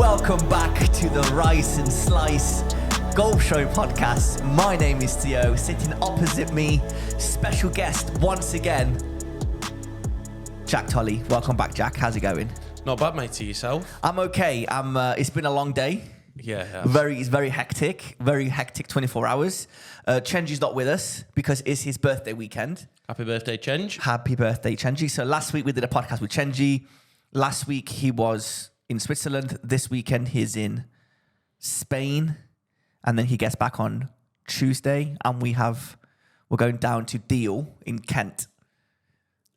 Welcome back to the Rice and Slice Golf Show podcast. My name is Theo. Sitting opposite me, special guest once again, Jack Tolley. Welcome back, Jack. How's it going? Not bad, mate. To yourself? I'm okay. It's been a long day. Yeah. It's very hectic. Very hectic 24 hours. Chenji's not with us because it's his birthday weekend. Happy birthday, Chenji. Happy birthday, Chenji. So last week we did a podcast with Chenji. Last week he was in Switzerland. This weekend he's in Spain. And then he gets back on Tuesday. And we're going down to Deal in Kent.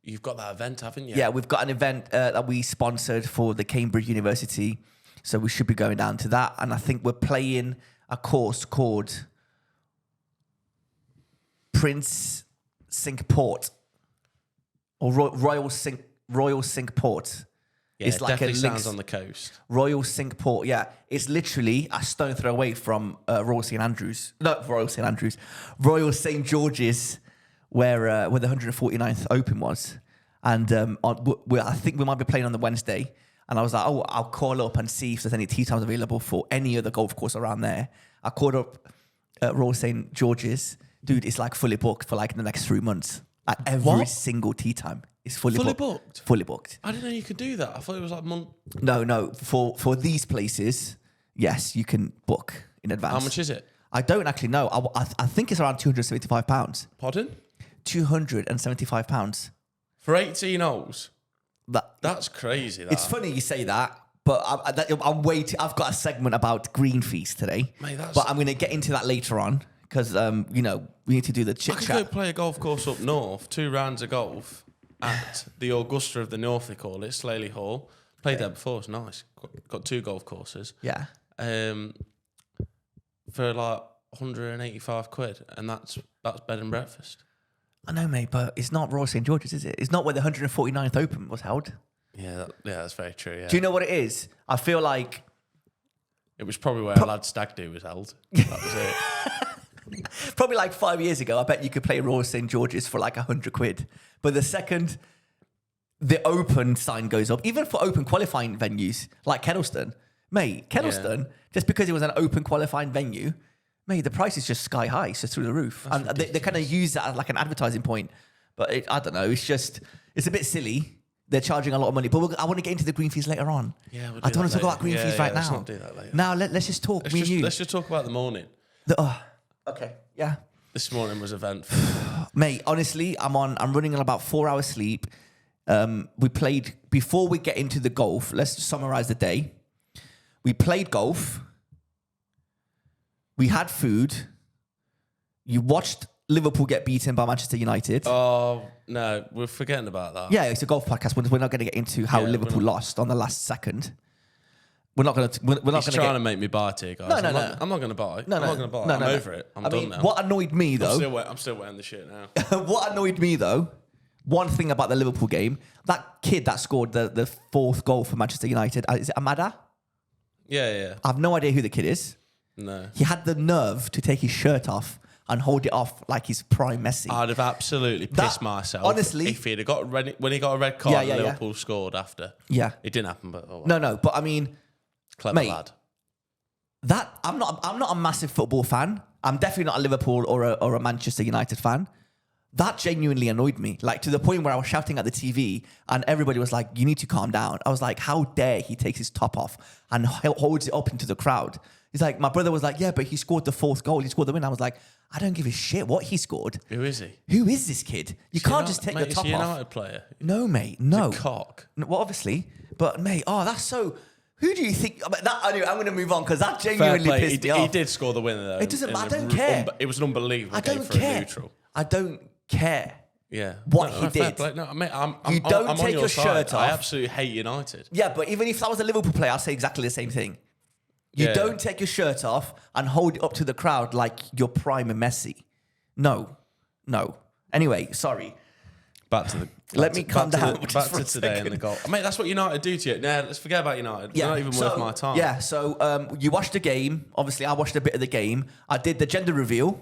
You've got that event, haven't you? Yeah, we've got an event that we sponsored for the Cambridge University. So we should be going down to that. And I think we're playing a course called Prince Cinque Port or Royal Cinque Port. Yeah, it's it like definitely sounds on the coast. Royal Cinque Port, yeah. It's literally a stone throw away from Royal St George's, where the 149th Open was. And I think we might be playing on the Wednesday. And I was like, I'll call up and see if there's any tee times available for any other golf course around there. I called up Royal St George's. Dude, it's like fully booked for like the next 3 months. At every single tee time is fully booked. Fully booked. I didn't know you could do that. I thought it was like month. No. For these places, yes, you can book in advance. How much is it? I don't actually know. I think it's around £275. Pardon? £275. For 18 holes? That's crazy. It's funny you say that, but I'm waiting. I've got a segment about green fees today, Mate, but I'm going to get into that later on because we need to do the chit chat. I could go play a golf course up north, 2 rounds of golf at the Augusta of the North, they call it, Slaley Hall. Played there before, it's nice. Got 2 golf courses. Yeah. For like 185 quid, and that's bed and breakfast. I know, mate, but it's not Royal St George's, is it? It's not where the 149th Open was held. Yeah, that's very true. Yeah. Do you know what it is? I feel like it was probably where a lad stag do was held. That was it. Probably like 5 years ago, I bet you could play Royal St George's for like 100 quid. But the second the Open sign goes up, even for Open qualifying venues like Kettleston, just because it was an Open qualifying venue, mate, the price is just sky high. It's just through the roof. That's and they kind of use that as like an advertising point. But I don't know. It's a bit silly. They're charging a lot of money. But I want to get into the green fees later on. Yeah, I don't want to talk about green fees right now. Let's not do that later. Now, let's just talk. Let's just talk about the morning. Okay, yeah. This morning was event. Mate, honestly, I'm running on about 4 hours sleep. We played, before we get into the golf, let's just summarize the day. We played golf. We had food. You watched Liverpool get beaten by Manchester United. Oh, no, we're forgetting about that. Yeah, it's a golf podcast. We're not going to get into how Liverpool lost on the last second. We're not going to. He's trying to make me buy it, guys. No. I'm not going to buy. No, I'm not going to buy. I'm over it. I'm done now. What annoyed me though? I'm still wearing the shit now. What annoyed me though? One thing about the Liverpool game, that kid that scored the 4th goal for Manchester United, is it Amada? Yeah. I have no idea who the kid is. No. He had the nerve to take his shirt off and hold it off like he's prime Messi. I'd have absolutely pissed myself. Honestly, if he'd have got when he got a red card, Liverpool scored after. Yeah, it didn't happen, but no. But I mean, clever lad. That I'm not a massive football fan. I'm definitely not a Liverpool or a Manchester United fan. That genuinely annoyed me, like to the point where I was shouting at the TV and everybody was like, "You need to calm down." I was like, "How dare he takes his top off and holds it up into the crowd?" He's like, my brother was like, "Yeah, but he scored the 4th goal. He scored the win." I was like, I don't give a shit what he scored. Who is he? Who is this kid? You can't just take your top off. He's a United player. No, mate, no. He's a cock. Well, obviously, but mate, that's so. Who do you think? Anyway, I'm going to move on because that genuinely pissed me off. He did score the winner though. It doesn't matter. I don't care. It was an unbelievable game for a neutral. I don't care. Yeah. What he did. No, mate, I'm take your shirt off. I absolutely hate United. Yeah, but even if I was a Liverpool player, I'd say exactly the same thing. You don't take your shirt off and hold it up to the crowd like you're prime Messi. No. Anyway, sorry. Let me calm down. Back to today in the golf. Mate, that's what United do to you. Nah, let's forget about United. They're not even worth my time. Yeah, so you watched the game. Obviously, I watched a bit of the game. I did the gender reveal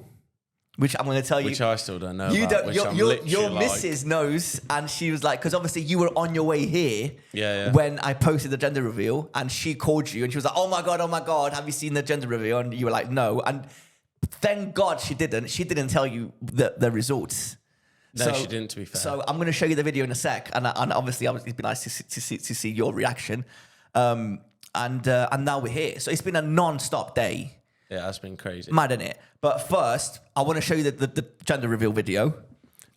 which I'm going to tell you. Which I still don't know You about, don't. which Your, I'm your, literally your like- missus knows, and she was like, because obviously you were on your way here Yeah. when I posted the gender reveal, and she called you, and she was like, oh my god, have you seen the gender reveal? And you were like, no. And thank God she didn't. She didn't tell you the results. No, she didn't, to be fair. So I'm going to show you the video in a sec, and obviously it'd be nice to see your reaction. And now we're here. So it's been a non-stop day. Yeah, that's been crazy. Mad, innit? But first, I want to show you the gender reveal video.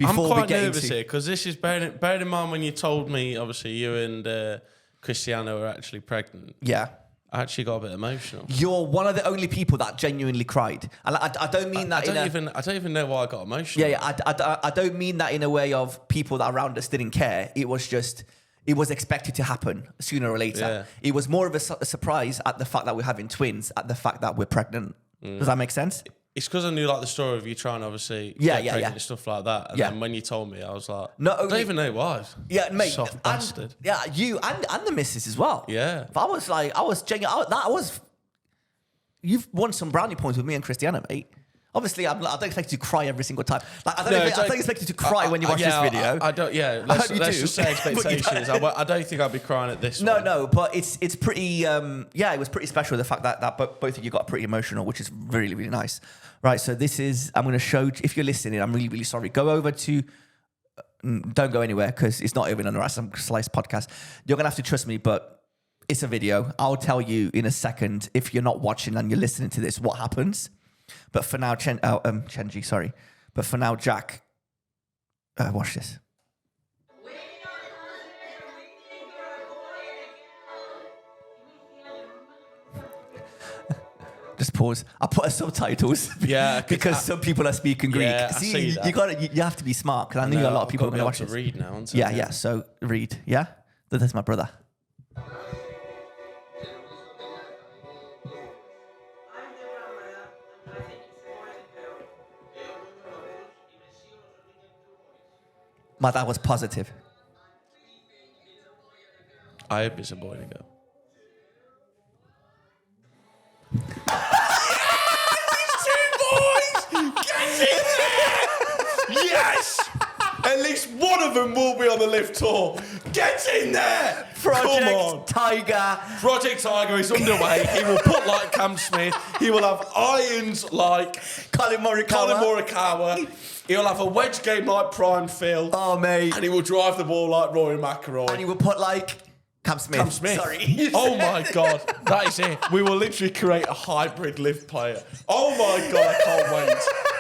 I'm Before quite we get nervous into here because this is bearing in mind when you told me, obviously, you and Cristiano were actually pregnant. Yeah. I actually got a bit emotional. You're one of the only people that genuinely cried. And I don't mean that I don't even know why I got emotional. Yeah. I don't mean that in a way of people that around us didn't care. It was just... It was expected to happen sooner or later. Yeah. It was more of a surprise at the fact that we're having twins, at the fact that we're pregnant. Does that make sense? It's because I knew like the story of you trying to obviously Yeah, get yeah, pregnant yeah. and stuff like that. And Yeah. then when you told me, I was like, Not I only- don't even know why. Yeah, mate. Soft bastard. Yeah, you and the missus as well. Yeah. But I was genuine. You've won some brownie points with me and Cristiano, mate. Obviously, I don't expect you to cry every single time. Like, I don't expect you to cry when you watch this video. I don't. Yeah, I hope you let's do. just say expectations. I don't think I'd be crying at this one. No, but it's pretty. It was pretty special. The fact that both of you got pretty emotional, which is really, really nice. Right, so this is. I'm going to show. If you're listening, I'm really, really sorry. Go over to. Don't go anywhere because it's not even on Some Slice podcast. You're going to have to trust me, but it's a video. I'll tell you in a second if you're not watching and you're listening to this what happens. But for now, Chenji, sorry. But for now, Jack, watch this. Just pause. I put subtitles. Yeah, because some people are speaking Greek. Yeah, I see that. You have to be smart because I knew a lot of people are going to watch to this. read now. aren't I? Yeah. So read. Yeah, that's my brother. My dad was positive. I hope it's a boy and a girl. Yes! At least one of them will be on the lift tour. Get in there! Project Come on. Tiger. Project Tiger is underway. He will put like Cam Smith. He will have irons like Colin Morikawa. He'll have a wedge game like Prime Phil. Oh, mate. And he will drive the ball like Rory McIlroy. And he will put like Cam Smith. Cam Smith. Sorry. Oh my God. That is it. We will literally create a hybrid live player. Oh my God, I can't wait.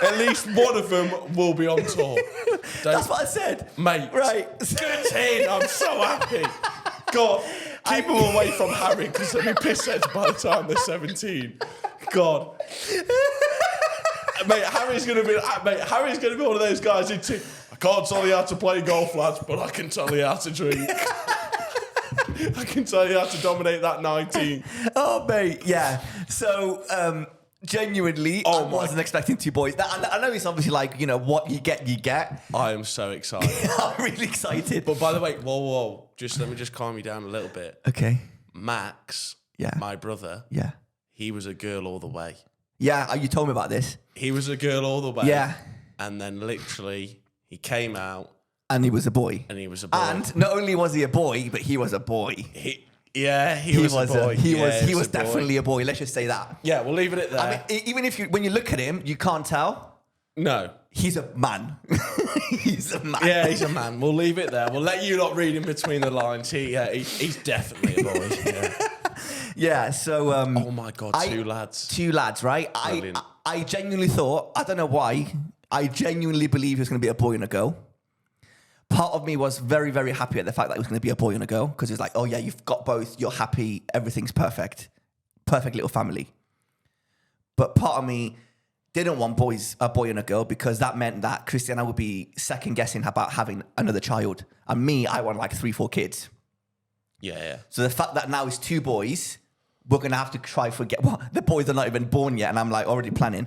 At least one of them will be on tour. That's what I said. Mate. Right. Get in. I'm so happy. God. Keep them away from Harry because they'll be pissheads by the time they're 17. God. Mate, Harry's gonna be one of those guys who I can't tell you how to play golf, lads, but I can tell you how to drink. I can tell you how to dominate that 19. Oh, mate, yeah. So, genuinely, I wasn't expecting two boys. I know it's obviously like, what you get, you get. I am so excited. I'm really excited. But by the way, whoa. Let me just calm you down a little bit. Okay. Max, my brother, he was a girl all the way. Yeah, you told me about this. He was a girl all the way. Yeah. And then literally, he came out. And he was a boy. And not only was he a boy, but he was a boy. He was a boy. He was definitely a boy. Let's just say that. Yeah, we'll leave it at that. I mean, even if when you look at him, you can't tell. No. He's a man. He's a man. Yeah, he's a man. We'll leave it there. We'll let you not read in between the lines. He's definitely a boy. Yeah. Yeah, so... oh my God, two lads. Two lads, right? I genuinely thought, I don't know why, I genuinely believe it was going to be a boy and a girl. Part of me was very, very happy at the fact that it was going to be a boy and a girl because it's like, oh yeah, you've got both, you're happy, everything's perfect. Perfect little family. But part of me didn't want a boy and a girl because that meant that Cristiano would be second guessing about having another child. And me, I want like 3-4 kids. Yeah. So the fact that now it's two boys, we're going to have to try forget. Well, the boys are not even born yet, and I'm like already planning.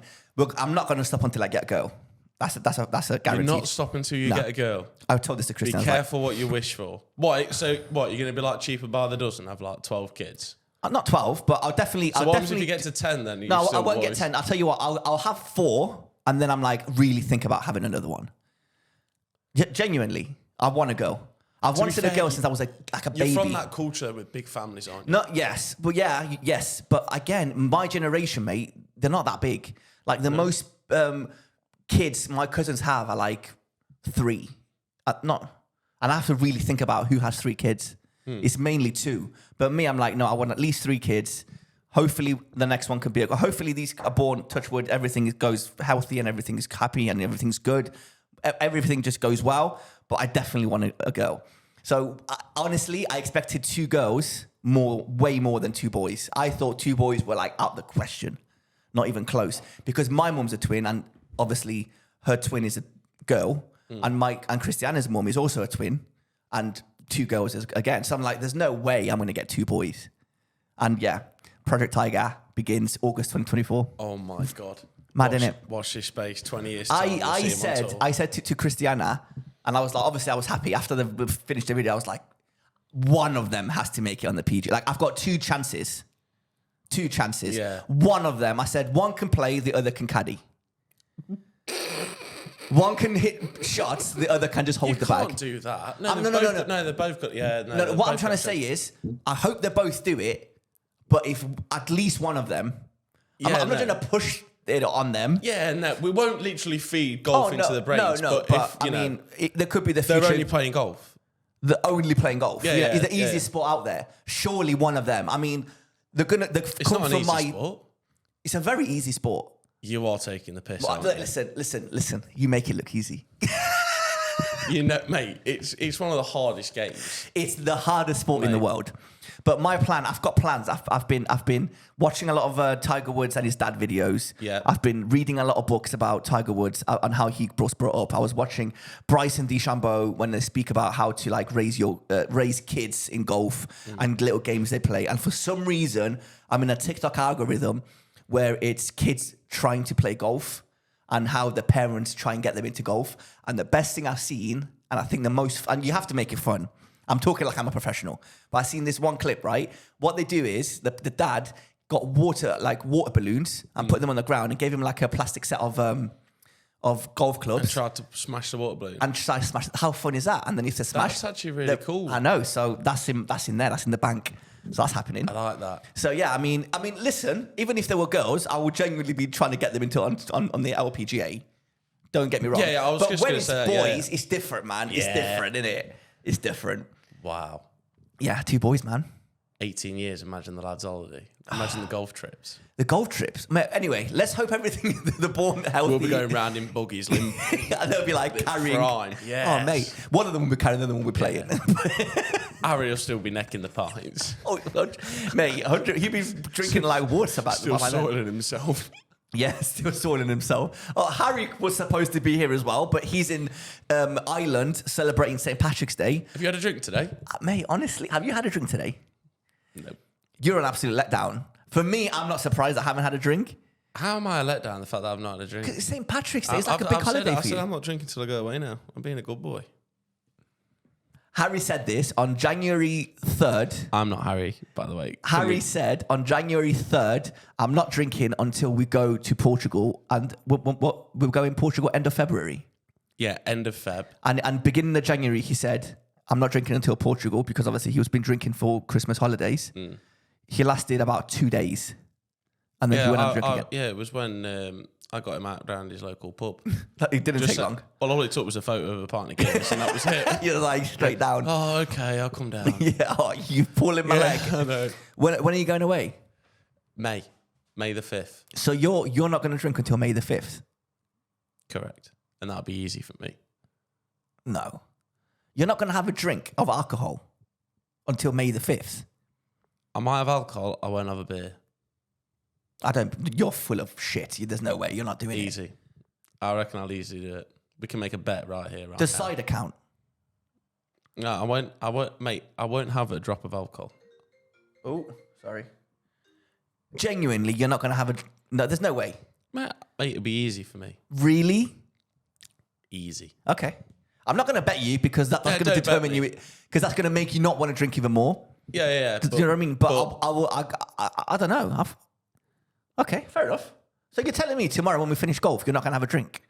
I'm not going to stop until I get a girl. That's a guarantee. You're not stopping until you get a girl. I told this to Christian. Be careful what you wish for. What? So what? You're going to be like cheaper by the dozen, have like 12 kids? Not 12, but I'll definitely. So what happens if you get to 10 then? No, I won't get 10. I'll tell you what. I'll have 4, and then I'm like, really think about having another one. Genuinely, I want a girl. I've wanted a girl since I was like a baby. You're from that culture with big families, aren't you? No, yes, but yes. But again, my generation, mate, they're not that big. Like the most kids my cousins have are like 3. And I have to really think about who has 3 kids. It's mainly 2. But me, I'm like, no, I want at least 3 kids. Hopefully the next one could be, hopefully these are born, touch wood, everything goes healthy and everything is happy and everything's good. Everything just goes well. But I definitely want a girl. So honestly, I expected 2 girls way more than 2 boys. I thought 2 boys were like out the question, not even close. Because my mum's a twin, and obviously her twin is a girl, and Christiana's mum is also a twin, and 2 girls again. So I'm like, there's no way I'm going to get 2 boys. And yeah, Project Tiger begins August 2024. Oh my God. Mad, innit? Watch this space, 20 years. I said to Christiana, and I was like, obviously I was happy after they finished the video. I was like, one of them has to make it on the PG. Like I've got 2 chances. 2 chances. Yeah. One of them, I said, one can play, the other can caddy. One can hit shots, the other can just hold the bag. You can't do that. No, they've both got. Yeah. No, what I'm trying to say is, I hope they both do it, but if at least one of them, I'm not going to push it on them. Yeah, no, we won't literally feed golf into the brains. No, but if, I mean, there could be the future. They're only playing golf. They're only playing golf. Yeah, it's the easiest sport out there. Surely one of them. I mean, It's not an easy sport. It's a very easy sport. You are taking the piss. Well, listen. You make it look easy. Mate, it's one of the hardest games. It's the hardest sport in the world. But my plan, I've got plans. I've been watching a lot of Tiger Woods and his dad videos. Yeah. I've been reading a lot of books about Tiger Woods and how he was brought up. I was watching Bryson DeChambeau when they speak about how to like raise kids in golf and little games they play. And for some reason, I'm in a TikTok algorithm where it's kids trying to play golf and how the parents try and get them into golf. And the best thing I've seen, and I think and you have to make it fun. I'm talking like I'm a professional, but I've seen this one clip, right? What they do is the dad got water balloons and put them on the ground and gave him like a plastic set of golf clubs. And tried to smash the water balloon. And tried to smash. How fun is that? And then he said smash. That's actually really cool. I know. So that's in there. That's in the bank. So that's happening. I like that. So yeah, I mean, listen. Even if there were girls, I would genuinely be trying to get them into on the LPGA. Don't get me wrong. Yeah, I was just going to say. But when it's boys, it's different, man. It's different, isn't it? It's different. Wow. Yeah, 2 boys, man. 18 years. Imagine the lads' holiday. Imagine the golf trips. The golf trips. Anyway, let's hope everything they're born healthy. We'll be going round in buggies. And they'll be like carrying. Yes. Oh, mate. One of them will be carrying, the other one will be playing. Harry will still be necking the pints. Oh, God. Mate, he'll be drinking like water about still soiling himself. Yeah, still soiling himself. Oh, Harry was supposed to be here as well, but he's in Ireland celebrating St. Patrick's Day. Have you had a drink today? Mate, honestly, have you had a drink today? No. You're an absolute letdown. For me, I'm not surprised I haven't had a drink. How am I a letdown, the fact that I've not had a drink? Because it's St. Patrick's Day. It's like a big holiday for you. I said I'm not drinking till I go away now. I'm being a good boy. Harry said this on January 3rd. I'm not Harry, by the way. Harry said on January 3rd, I'm not drinking until we go to Portugal. And we'll go in Portugal end of February. Yeah, end of Feb. And beginning of January, he said, I'm not drinking until Portugal because obviously he was been drinking for Christmas holidays. He lasted about 2 days. And then he went on drinking again. Yeah, it was when I got him out around his local pub. It didn't take long. Well, all it took was a photo of a pint of Guinness and that was it. You're like straight down. Oh, okay, I'll come down. Yeah, you pulling my leg. I know. When are you going away? May the 5th. So you're not going to drink until May the 5th? Correct. And that'll be easy for me. No. You're not going to have a drink of alcohol until May the 5th? I might have alcohol, I won't have a beer. You're full of shit. There's no way. You're not doing it. Easy. I reckon I'll easily do it. We can make a bet right here. Right Does cider count? No, I won't, mate. I won't have a drop of alcohol. Oh, sorry. Genuinely, you're not going to have a... No, there's no way. Mate, it'll be easy for me. Really? Easy. Okay. I'm not going to bet you because that's going to determine you... Because that's going to make you not want to drink even more. Yeah. Do you know what I mean? But I don't know. Okay, fair enough. So you're telling me tomorrow when we finish golf, you're not going to have a drink?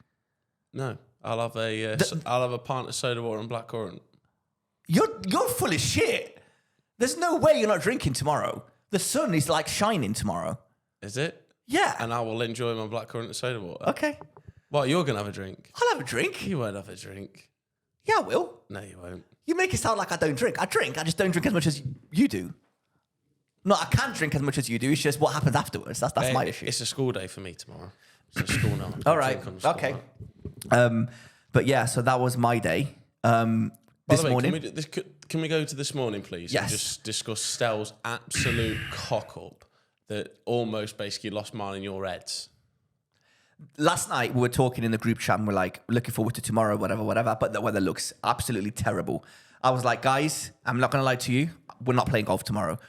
No, I'll have a pint of soda water and blackcurrant. You're full of shit. There's no way you're not drinking tomorrow. The sun is like shining tomorrow. Is it? Yeah. And I will enjoy my blackcurrant and soda water. Okay. What, you're going to have a drink? I'll have a drink. You won't have a drink. Yeah, I will. No, you won't. You make it sound like I don't drink. I drink. I just don't drink as much as you do. No, I can drink as much as you do. It's just what happens afterwards. That's my issue. It's a school day for me tomorrow. It's a school night. All right. Okay. But yeah, so that was my day. This morning. Can we go to this morning, please? Yes. And just discuss Stell's absolute cock up that almost basically lost mine in your heads. Last night we were talking in the group chat and we're like looking forward to tomorrow, whatever. But the weather looks absolutely terrible. I was like, guys, I'm not going to lie to you. We're not playing golf tomorrow.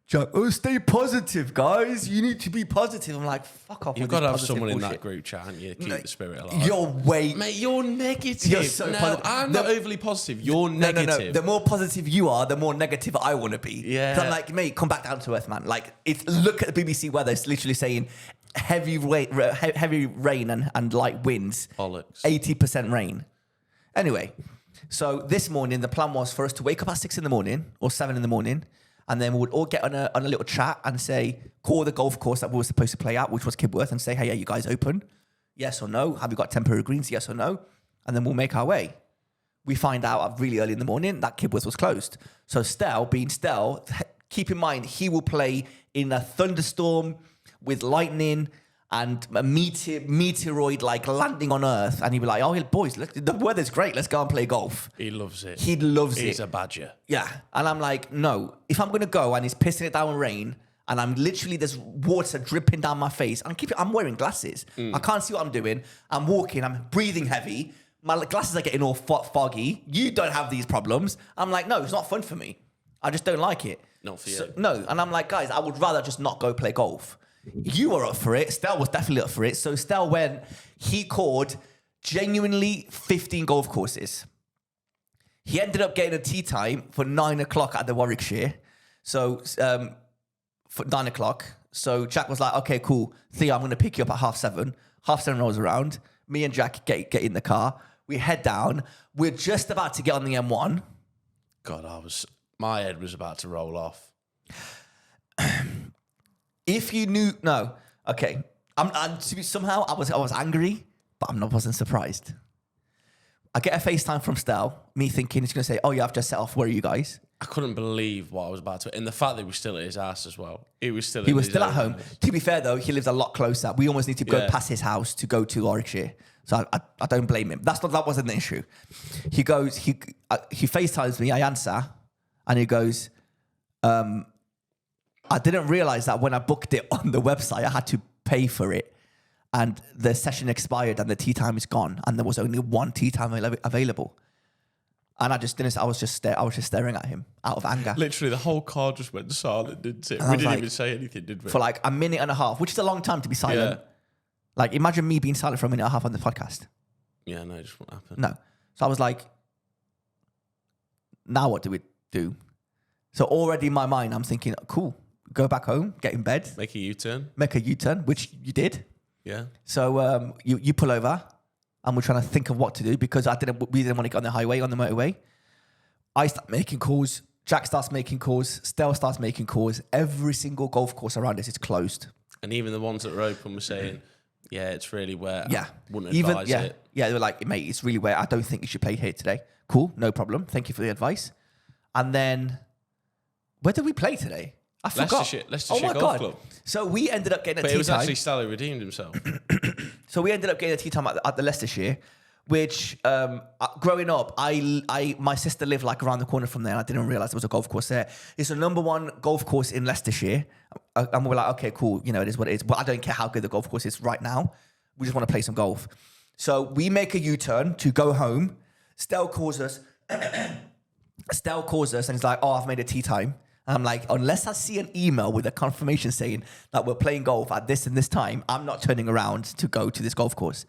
Jack, stay positive, guys. You need to be positive. I'm like, fuck off. You've got to have someone in that group chat, haven't you? Keep the spirit alive. Mate, you're negative. You're so positive. I'm not overly positive. You're negative. No. The more positive you are, the more negative I want to be. Yeah. So I'm like, mate, come back down to earth, man. Like, look at the BBC weather. It's literally saying heavy rain and light winds. Bollocks. 80% rain. Anyway, so this morning, the plan was for us to wake up at 6 in the morning or 7 in the morning. And then we would all get on a little chat and say, call the golf course that we were supposed to play at, which was Kibworth, and say, hey, are you guys open? Yes or no? Have you got temporary greens? Yes or no? And then we'll make our way. We find out really early in the morning that Kibworth was closed. So Stell, being Stell, keep in mind, he will play in a thunderstorm with lightning and a meteoroid like landing on Earth. And he'd be like, oh, boys, look, the weather's great. Let's go and play golf. He loves it. He loves it. He's a badger. Yeah. And I'm like, no, if I'm going to go and it's pissing it down with rain and I'm literally, there's water dripping down my face. I'm wearing glasses. I can't see what I'm doing. I'm walking. I'm breathing heavy. My glasses are getting all foggy. You don't have these problems. I'm like, no, it's not fun for me. I just don't like it. Not for you. No. And I'm like, guys, I would rather just not go play golf. You were up for it. Stell was definitely up for it. So Stell went, he called genuinely 15 golf courses. He ended up getting a tee time for 9 o'clock at the Warwickshire. So for 9 o'clock. So Jack was like, okay, cool. Theo, I'm going to pick you up at 7:30. 7:30 rolls around. Me and Jack get in the car. We head down. We're just about to get on the M1. God, my head was about to roll off. If you knew, no, okay. Somehow I was angry, but I wasn't surprised. I get a FaceTime from Stell, me thinking he's going to say, oh, yeah, I've just set off. Where are you guys? I couldn't believe what I was about to. And the fact that he was still at his house as well. He was still at home. House. To be fair, though, he lives a lot closer. We almost need to go past his house to go to Warwickshire. So I don't blame him. That wasn't the issue. He goes, he FaceTimes me, I answer, and he goes, I didn't realize that when I booked it on the website, I had to pay for it. And the session expired and the tee time is gone. And there was only one tee time available. And I just didn't, I was just staring at him out of anger. Literally, the whole car just went silent, didn't it? We didn't even say anything, did we? For like a minute and a half, which is a long time to be silent. Yeah. Like, imagine me being silent for a minute and a half on the podcast. Yeah, no, it just won't happen. No. So I was like, now what do we do? So already in my mind, I'm thinking, cool. Go back home, get in bed. Make a U-turn, which you did. Yeah. So you pull over, and we're trying to think of what to do because we didn't want to get on the highway, on the motorway. I start making calls. Jack starts making calls. Stell starts making calls. Every single golf course around us is closed. And even the ones that are open were saying, yeah, it's really wet. Yeah. I wouldn't advise it. Yeah, they were like, mate, it's really wet. I don't think you should play here today. Cool, no problem. Thank you for the advice. And then, where did we play today? I forgot. Leicestershire Golf Club. So we ended up getting a tee time. But it was actually Sally redeemed himself. So we ended up getting a tee time at the Leicestershire, which growing up, my sister lived like around the corner from there, and I didn't realize there was a golf course there. It's the number one golf course in Leicestershire, and we're like, okay, cool, it is what it is. But I don't care how good the golf course is right now. We just want to play some golf. So we make a U-turn to go home. Stell calls us, and he's like, oh, I've made a tee time. And I'm like, unless I see an email with a confirmation saying that we're playing golf at this and this time, I'm not turning around to go to this golf course.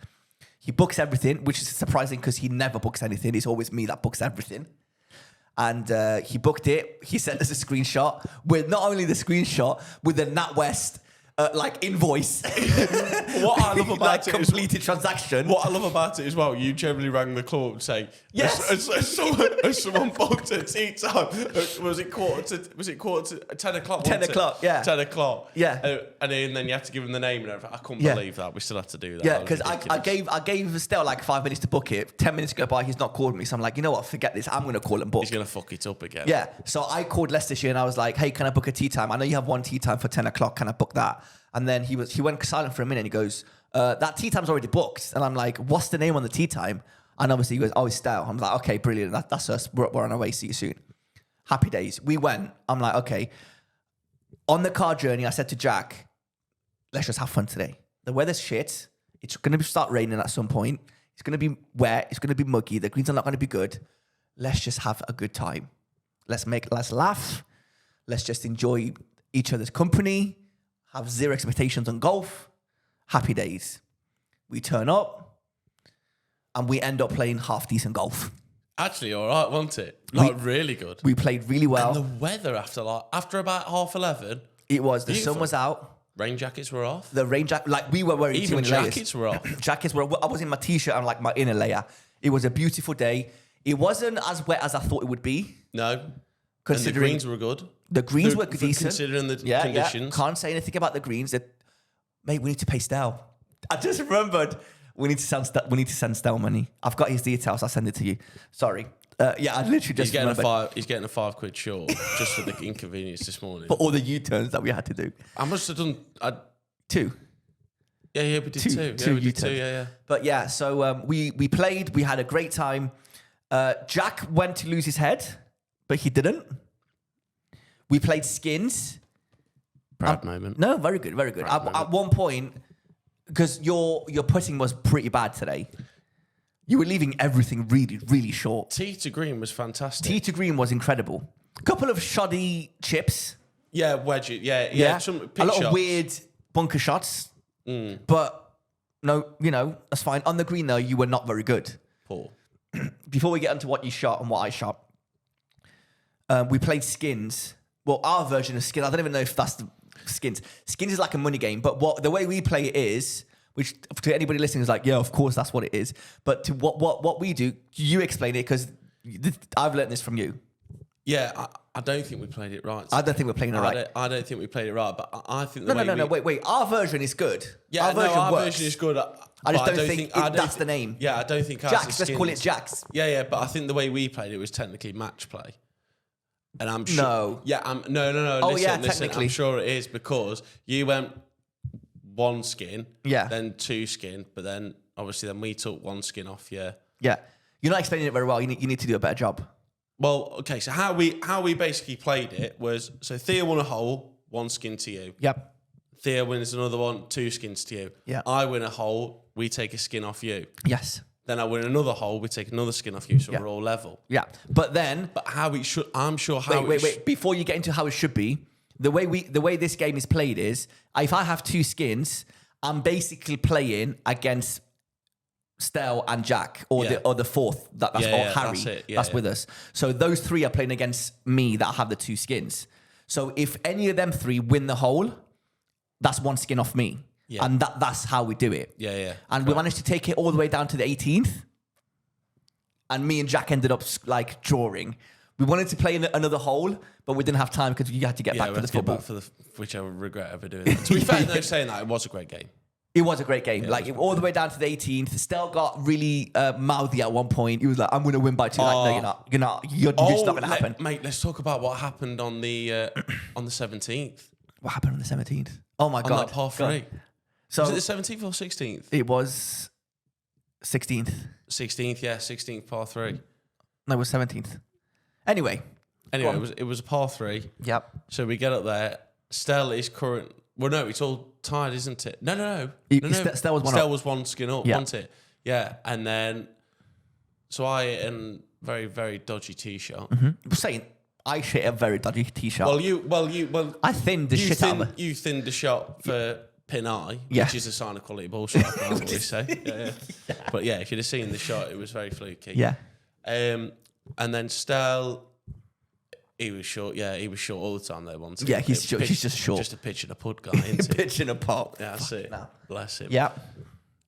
He books everything, which is surprising because he never books anything. It's always me that books everything. And he booked it. He sent us a screenshot with not only the screenshot, with the NatWest like invoice. What I love about like it is completed transaction. what I love about it as well. You generally rang the club and say, Yes. Has someone booked a tea time? Was it quarter to 10 o'clock? 10 o'clock, yeah. 10 o'clock. Yeah. And then you have to give them the name and everything. I couldn't Yeah. believe that. We still have to do that. Yeah, That was because I ridiculous. gave Estelle like 5 minutes to book it. 10 minutes go by, he's not called me. So I'm like, you know what? Forget this. I'm going to call and book. He's going to fuck it up again. Yeah. So I called Leicestershire and I was like, hey, can I book a tea time? I know you have one tea time for 10 o'clock. Can I book that? And then he went silent for a minute and he goes, that tea time's already booked. And I'm like, what's the name on the tea time? And obviously he goes, oh, it's Estelle. I'm like, okay, brilliant. That's us. We're on our way. See you soon. Happy days. We went. I'm like, okay. On the car journey, I said to Jack, let's just have fun today. The weather's shit. It's going to start raining at some point. It's going to be wet. It's going to be muggy. The greens are not going to be good. Let's just have a good time. Let's laugh. Let's just enjoy each other's company. Have zero expectations on golf. Happy days. We turn up and we end up playing half decent golf. Actually, all right, wasn't it? Like, really good. We played really well. And the weather after about 11:30, It was. The Beautiful. sun was out. rain jackets were off. The rain jacket, like we were wearing Even too many jackets layers. were off. Jackets were. I was in my t-shirt and like my inner layer. It was a beautiful day. It wasn't as wet as I thought it would be. No. And the Considering greens were good. the greens were decent. Considering the Yeah, conditions. can't say anything about the greens. Mate, we need to pay Stell. I just remembered we need to send Stell money. I've got his details. I'll send it to you. Sorry. Yeah, I literally just remembered. He's getting a £5 short just for the inconvenience this morning. For all the U-turns that we had to do. I must have done. Two. Yeah, we did two. Two Yeah, we did U-turns. two. Yeah. But yeah, so we played. We had a great time. Jack went to lose his head, but he didn't. We played skins. Proud moment. No, very good, very good. Proud At one point, because your putting was pretty bad today, you were leaving everything really, really short. Tee to green was fantastic. Tee to green was incredible. Couple of shoddy chips. Yeah, wedge it. Yeah. Some a pitch lot shots. of weird bunker shots. But no, that's fine. On the green though, you were not very good. Poor. Before we get into what you shot and what I shot, we played skins. Well, our version of skins, I don't even know if that's the skins. Skins is like a money game, but the way we play it is, which to anybody listening is like, yeah, of course that's what it is. But to what we do, you explain it because I've learned this from you. Yeah, I don't think we played it right. I don't think we're playing it right. I don't think we played it right, but I think No, wait. Our version is good. Yeah, our version is good. I just don't think that's the name. Yeah, I don't think ours Jacks, is let's call it skins. Jacks. Yeah, but I think the way we played it was technically match play. And I'm sure. No. Yeah, no. Oh, listen, yeah, listen, technically. I'm sure it is because you went one skin, Yeah. then two skin, but then obviously then we took one skin off you. Yeah. You're not explaining it very well. You need to do a better job. Well, okay, so how we basically played it was, so Theo won a hole, one skin to you. Yep. Theo wins another one, two skins to you. Yeah. I win a hole, we take a skin off you. Yes. Then I win another hole, we take another skin off you, so Yeah. we're all level. Yeah. But then But how it should, I'm sure how wait. Before you get into how it should be, the way this game is played is, if I have two skins, I'm basically playing against Stell and Jack, or Yeah. the fourth that's Yeah, or yeah, Harry that's it. Yeah, that's yeah. with us. So those three are playing against me that have the two skins. So if any of them three win the hole, that's one skin off me. Yeah. And that's how we do it. Yeah. And we managed to take it all the way down to the 18th. And me and Jack ended up like drawing. We wanted to play in another hole, but we didn't have time because you had to get back for the football. Which I would regret ever doing that. To be fair, no, saying that, it was a great game. It was a great game. All the way down to the 18th. Stell got really mouthy at one point. He was like, I'm going to win by two. Like, no, you're not. You're not. You're just not going to happen. Mate, let's talk about what happened on the 17th. What happened on the 17th? Oh, my On God. that par God. three. So Was it the 17th or 16th? it was 16th. 16th, yeah. 16th par three. No, it was 17th. Anyway. Anyway, Go on. it was a par three. Yep. So we get up there. Stell is current. Well, no, it's all tied, isn't it? No. Stell was one Stell up. was one skin up, Yeah. wasn't it? Yeah. And then, so I hit a very, very dodgy tee shot. I'm saying I hit a very dodgy tee shot. Well, I thinned the shit out of it. You thinned the shot for pin eye, Yeah. which is a sign of quality bullshit, I can always say. Yeah. But yeah, if you'd have seen the shot, it was very fluky. Yeah. And then Stell He was short. Yeah, he was short all the time though. Once. Yeah, he's just short. Just a pitch in a pud guy, isn't he? Pitch in a pot. Yeah, that's it. No. Bless him. Yeah.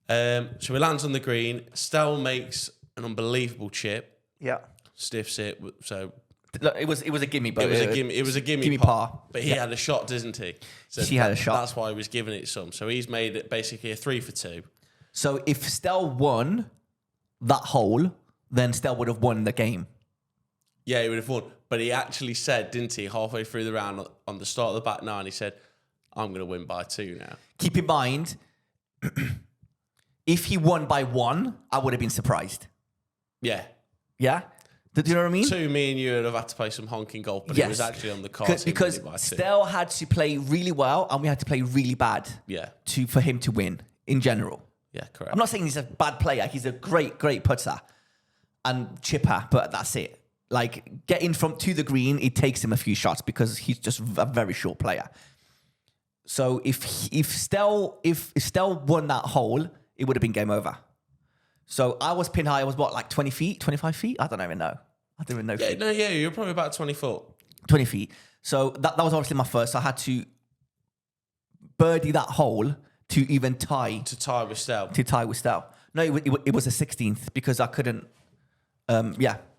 So he lands on the green. Stell makes an unbelievable chip. Yeah. Stiffs it. So Look, it was a gimme, but it was a gimme par. But he had a shot, didn't he? So He had a shot. That's why he was giving it some. So he's made it basically a 3 for 2. So if Stell won that hole, then Stell would have won the game. Yeah, he would have won. But he actually said, didn't he, halfway through the round on the start of the back 9, he said, I'm going to win by 2 now. Keep in mind, if he won by 1, I would have been surprised. Yeah. Yeah? Do you know what I mean? 2, me and you would have had to play some honking golf, but it was actually on the cards. Because Stell had to play really well and we had to play really bad for him to win in general. Yeah, correct. I'm not saying he's a bad player. He's a great putter and chipper, but that's it. Like, getting to the green, it takes him a few shots because he's just a very short player. So if Stell won that hole, it would have been game over. So I was pin high. I was what, like 20 feet, 25 feet? I don't even know. I don't even know. Yeah, you're probably about 20 foot. 20 feet. So that was obviously my first. So I had to birdie that hole to even tie. To tie with Stell. No, it was a 16th because I couldn't.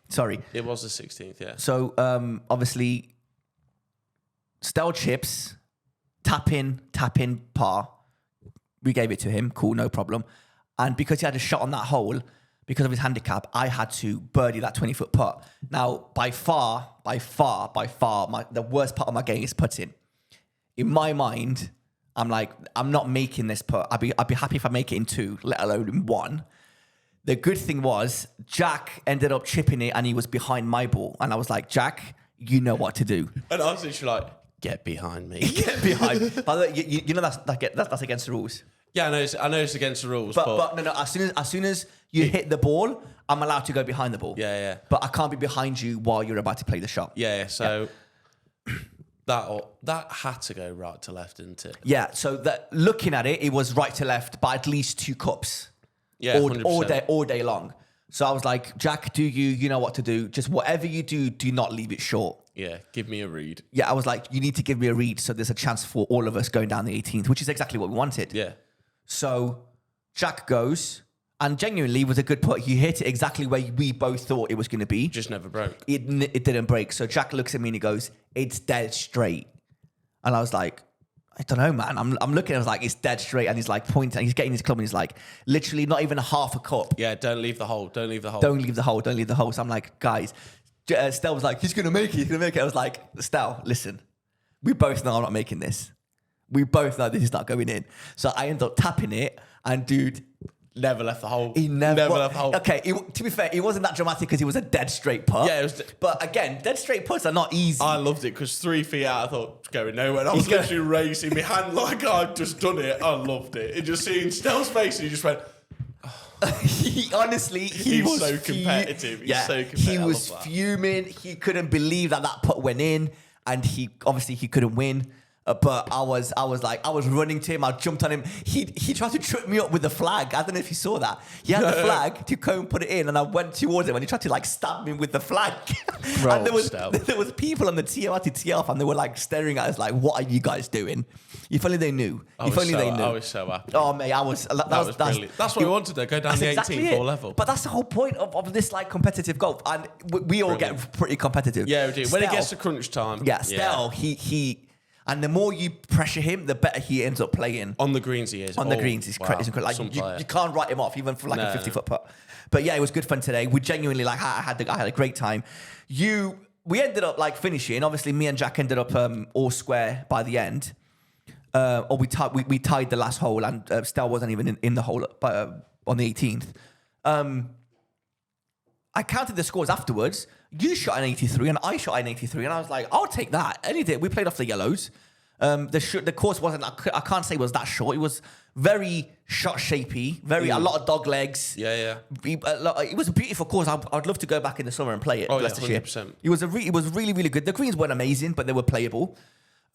Sorry. It was the 16th, yeah. So obviously, Stell chips, tap in, par. We gave it to him. Cool, no problem. And because he had a shot on that hole, because of his handicap, I had to birdie that 20-foot putt. Now, by far, the worst part of my game is putting. In my mind, I'm like, I'm not making this putt. I'd be happy if I make it in 2, let alone in 1. The good thing was, Jack ended up chipping it and he was behind my ball. And I was like, Jack, you know what to do. And I was literally like, get behind me. Get behind. By the way, you know that's against the rules. Yeah, I know it's against the rules. But no, as soon as you hit the ball, I'm allowed to go behind the ball. Yeah. But I can't be behind you while you're about to play the shot. Yeah, so that had to go right to left, didn't it? Yeah, so looking at it, it was right to left by at least 2 cups. Yeah, all day long. So I was like, Jack, you know what to do. Just whatever you do not leave it short. Yeah, give me a read. Yeah, I was like, you need to give me a read so there's a chance for all of us going down the 18th, which is exactly what we wanted. Yeah. So Jack goes, and genuinely was a good putt. He hit it exactly where we both thought it was going to be. Just never broke. It didn't break. So Jack looks at me and he goes, it's dead straight. And I was like, I don't know, man. I'm looking, I was like, it's dead straight. And he's like pointing, and he's getting his club and he's like, literally not even half a cup. Yeah, don't leave the hole. Don't leave the hole. Don't leave the hole. So I'm like, guys, Stell was like, he's going to make it. I was like, Stell, listen, we both know I'm not making this. We both know this is not going in. So I end up tapping it, and dude, never left the hole. He never left the hole. Okay, to be fair, it wasn't that dramatic because it was a dead straight putt. Yeah, it was. But again, dead straight putts are not easy. I loved it because 3 feet out, I thought, it's going nowhere. And I was literally racing my hand like I'd just done it. I loved it. It just seeing Stell's face, and he just went. He honestly, he was so competitive. He's so competitive. He was fuming. He couldn't believe that putt went in, and he couldn't win. But I was running to him. I jumped on him. He tried to trip me up with the flag. I don't know if you saw that. He had the flag to go and put it in, and I went towards him, and he tried to like stab me with the flag. Bro, and there was people on the tee. I had to tee off, and they were like staring at us like, "What are you guys doing?" If only they knew. If only they knew. I was so happy. Oh mate, that was brilliant. That's what we wanted to go down the 18th level. But that's the whole point of this like competitive golf, and we all get pretty competitive. Yeah, we do. When it gets to crunch time. Yeah, Stell, he. And the more you pressure him, the better he ends up playing. On the greens he is. On the greens, he's incredible. Like, you can't write him off, even for like a 50-foot putt. But yeah, it was good fun today. We genuinely, like, I had a great time. We ended up like finishing. Obviously, me and Jack ended up all square by the end. Or we tied the last hole, and Stell wasn't even in the hole on the 18th. I counted the scores afterwards. You shot an 83 and I shot an 83, and I was like, I'll take that any day. We played off the yellows. The course wasn't, I can't say it was that short. It was very shot shapy, a lot of dog legs. Yeah. It was a beautiful course. I'd love to go back in the summer and play it. Oh, yeah, 100%. It was really, really good. The greens weren't amazing, but they were playable.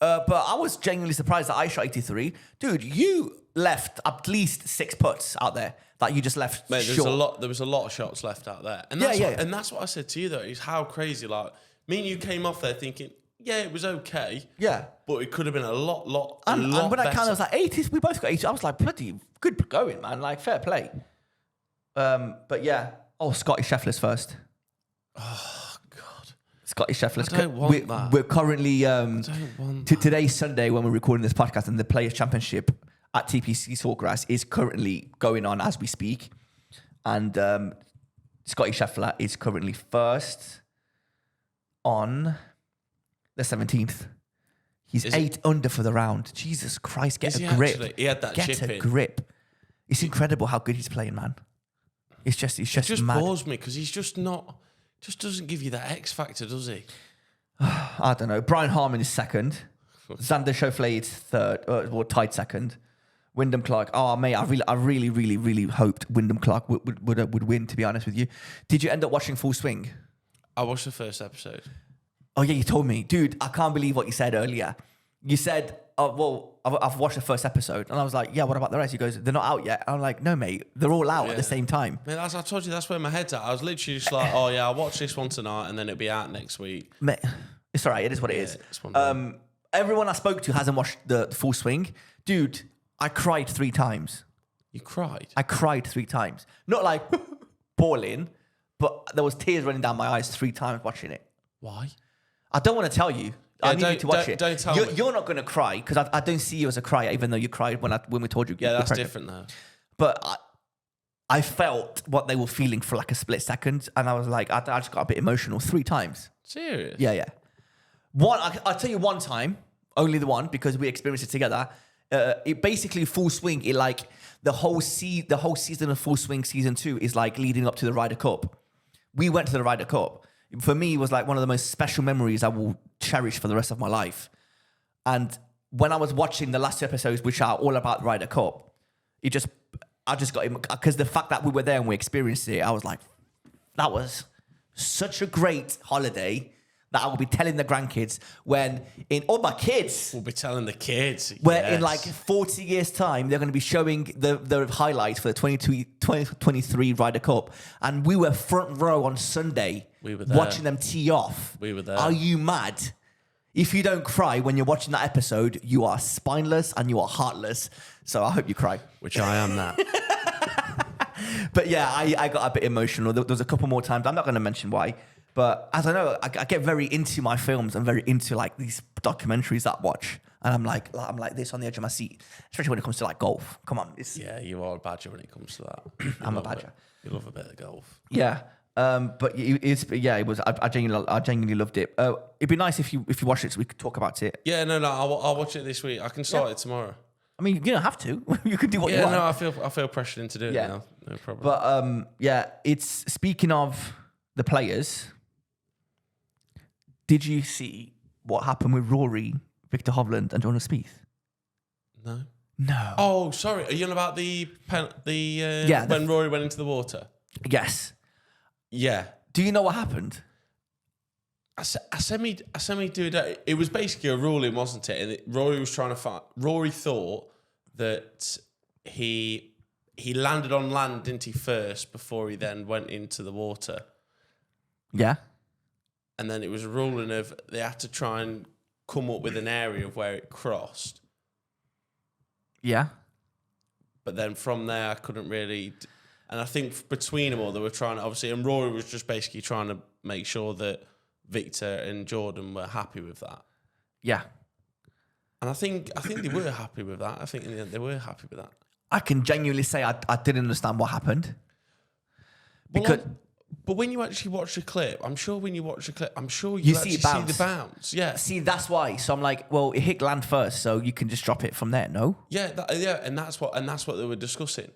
But I was genuinely surprised that I shot 83. Dude, you left at least 6 putts out there that you just left short. There was a lot of shots left out there. And that's what I said to you, though, is how crazy, like, Me and you came off there thinking, yeah, it was okay. Yeah. But it could have been a lot And when better. I kind of was like 80, we both got 80. I was like, bloody good going, man. Like, fair play. But yeah. Oh, Scotty Scheffler's first. Oh, God. Scotty Scheffler's. I don't want that. We're currently... I don't want that. Today's Sunday when we're recording this podcast, and the Players' Championship at TPC Sawgrass is currently going on as we speak. And Scotty Scheffler is currently first on the 17th. He's 8 under for the round. Jesus Christ, get a grip. Actually? He had that Get chip a in. grip. It's incredible how good he's playing, man. It's just It just mad. bores me because he's just not... Just doesn't give you that X factor, does he? I don't know. Brian Harman is second. Xander Schauffele is third, or tied second. Wyndham Clark. Oh, mate, I really hoped Wyndham Clark would win, to be honest with you. Did you end up watching Full Swing? I watched the first episode. Oh, yeah, you told me. Dude, I can't believe what you said earlier. You said, oh, well, I've watched the first episode. And I was like, yeah, what about the rest? He goes, they're not out yet. I'm like, no, mate, they're all out at the same time. Man, as I told you, that's where my head's at. I was literally just like, oh, yeah, I'll watch this one tonight and then it'll be out next week. Mate, it's all right. It is what it is. It's one of them. Everyone I spoke to hasn't watched the Full Swing. Dude, I cried 3 times. You cried? I cried 3 times. Not like bawling, but there was tears running down my eyes 3 times watching it. Why? I don't want to tell you. Yeah, I need you to watch it. Don't tell me. You're not going to cry because I don't see you as a crier, even though you cried when we told you. Yeah, you're that's pregnant. different though. But I felt what they were feeling for like a split second, and I was like, I just got a bit emotional 3 times. Serious? Yeah. I'll tell you one time, only the one, because we experienced it together. It basically Full Swing. It like the whole season of Full Swing season 2 is like leading up to the Ryder Cup. We went to the Ryder Cup. For me, it was like one of the most special memories I will cherish for the rest of my life. And when I was watching the last 2 episodes, which are all about the Ryder Cup, I just got, because the fact that we were there and we experienced it, I was like, that was such a great holiday that I will be telling the grandkids when in all my kids. We'll be telling the kids. Where in like 40 years' time, they're going to be showing the highlights for the 2023 Ryder Cup. And we were front row on Sunday We were there. watching them tee off. We were there. Are you mad? If you don't cry when you're watching that episode, you are spineless and you are heartless. So I hope you cry. Which I am that. But yeah, I got a bit emotional. There was a couple more times. I'm not going to mention why. But as I know, I get very into my films and very into like these documentaries that I watch. And I'm like this on the edge of my seat, especially when it comes to like golf. Come on. Yeah, you are a badger when it comes to that. I'm a badger. You love a bit of golf. Yeah. But it was. I genuinely loved it. It'd be nice if you watch it so we could talk about it. Yeah, no, I'll watch it this week. I can start it tomorrow. I mean, you don't have to. You can do what you Yeah, want. no, I feel pressured into doing it now. No problem. But yeah, it's speaking of the players. Did you see what happened with Rory, Victor Hovland, and Jordan Spieth? No. No. Oh, sorry. Are you on about when Rory went into the water? Yes. Yeah. Do you know what happened? I semi do that. It was basically a ruling, wasn't it? And Rory was trying to find. Rory thought that he landed on land, didn't he, first before he then went into the water. Yeah. And then it was a ruling of they had to try and come up with an area of where it crossed. Yeah. But then from there, I couldn't really. And I think between them all, they were trying to obviously, and Rory was just basically trying to make sure that Victor and Jordan were happy with that. Yeah. And I think they were happy with that. I think in the end they were happy with that. I can genuinely say I didn't understand what happened. Because, but when you actually watch the clip, I'm sure when you watch the clip, I'm sure you see actually it bounce. see the bounce. Yeah. See, that's why. So I'm like, well, it hit land first, so you can just drop it from there. No. Yeah, and that's what they were discussing.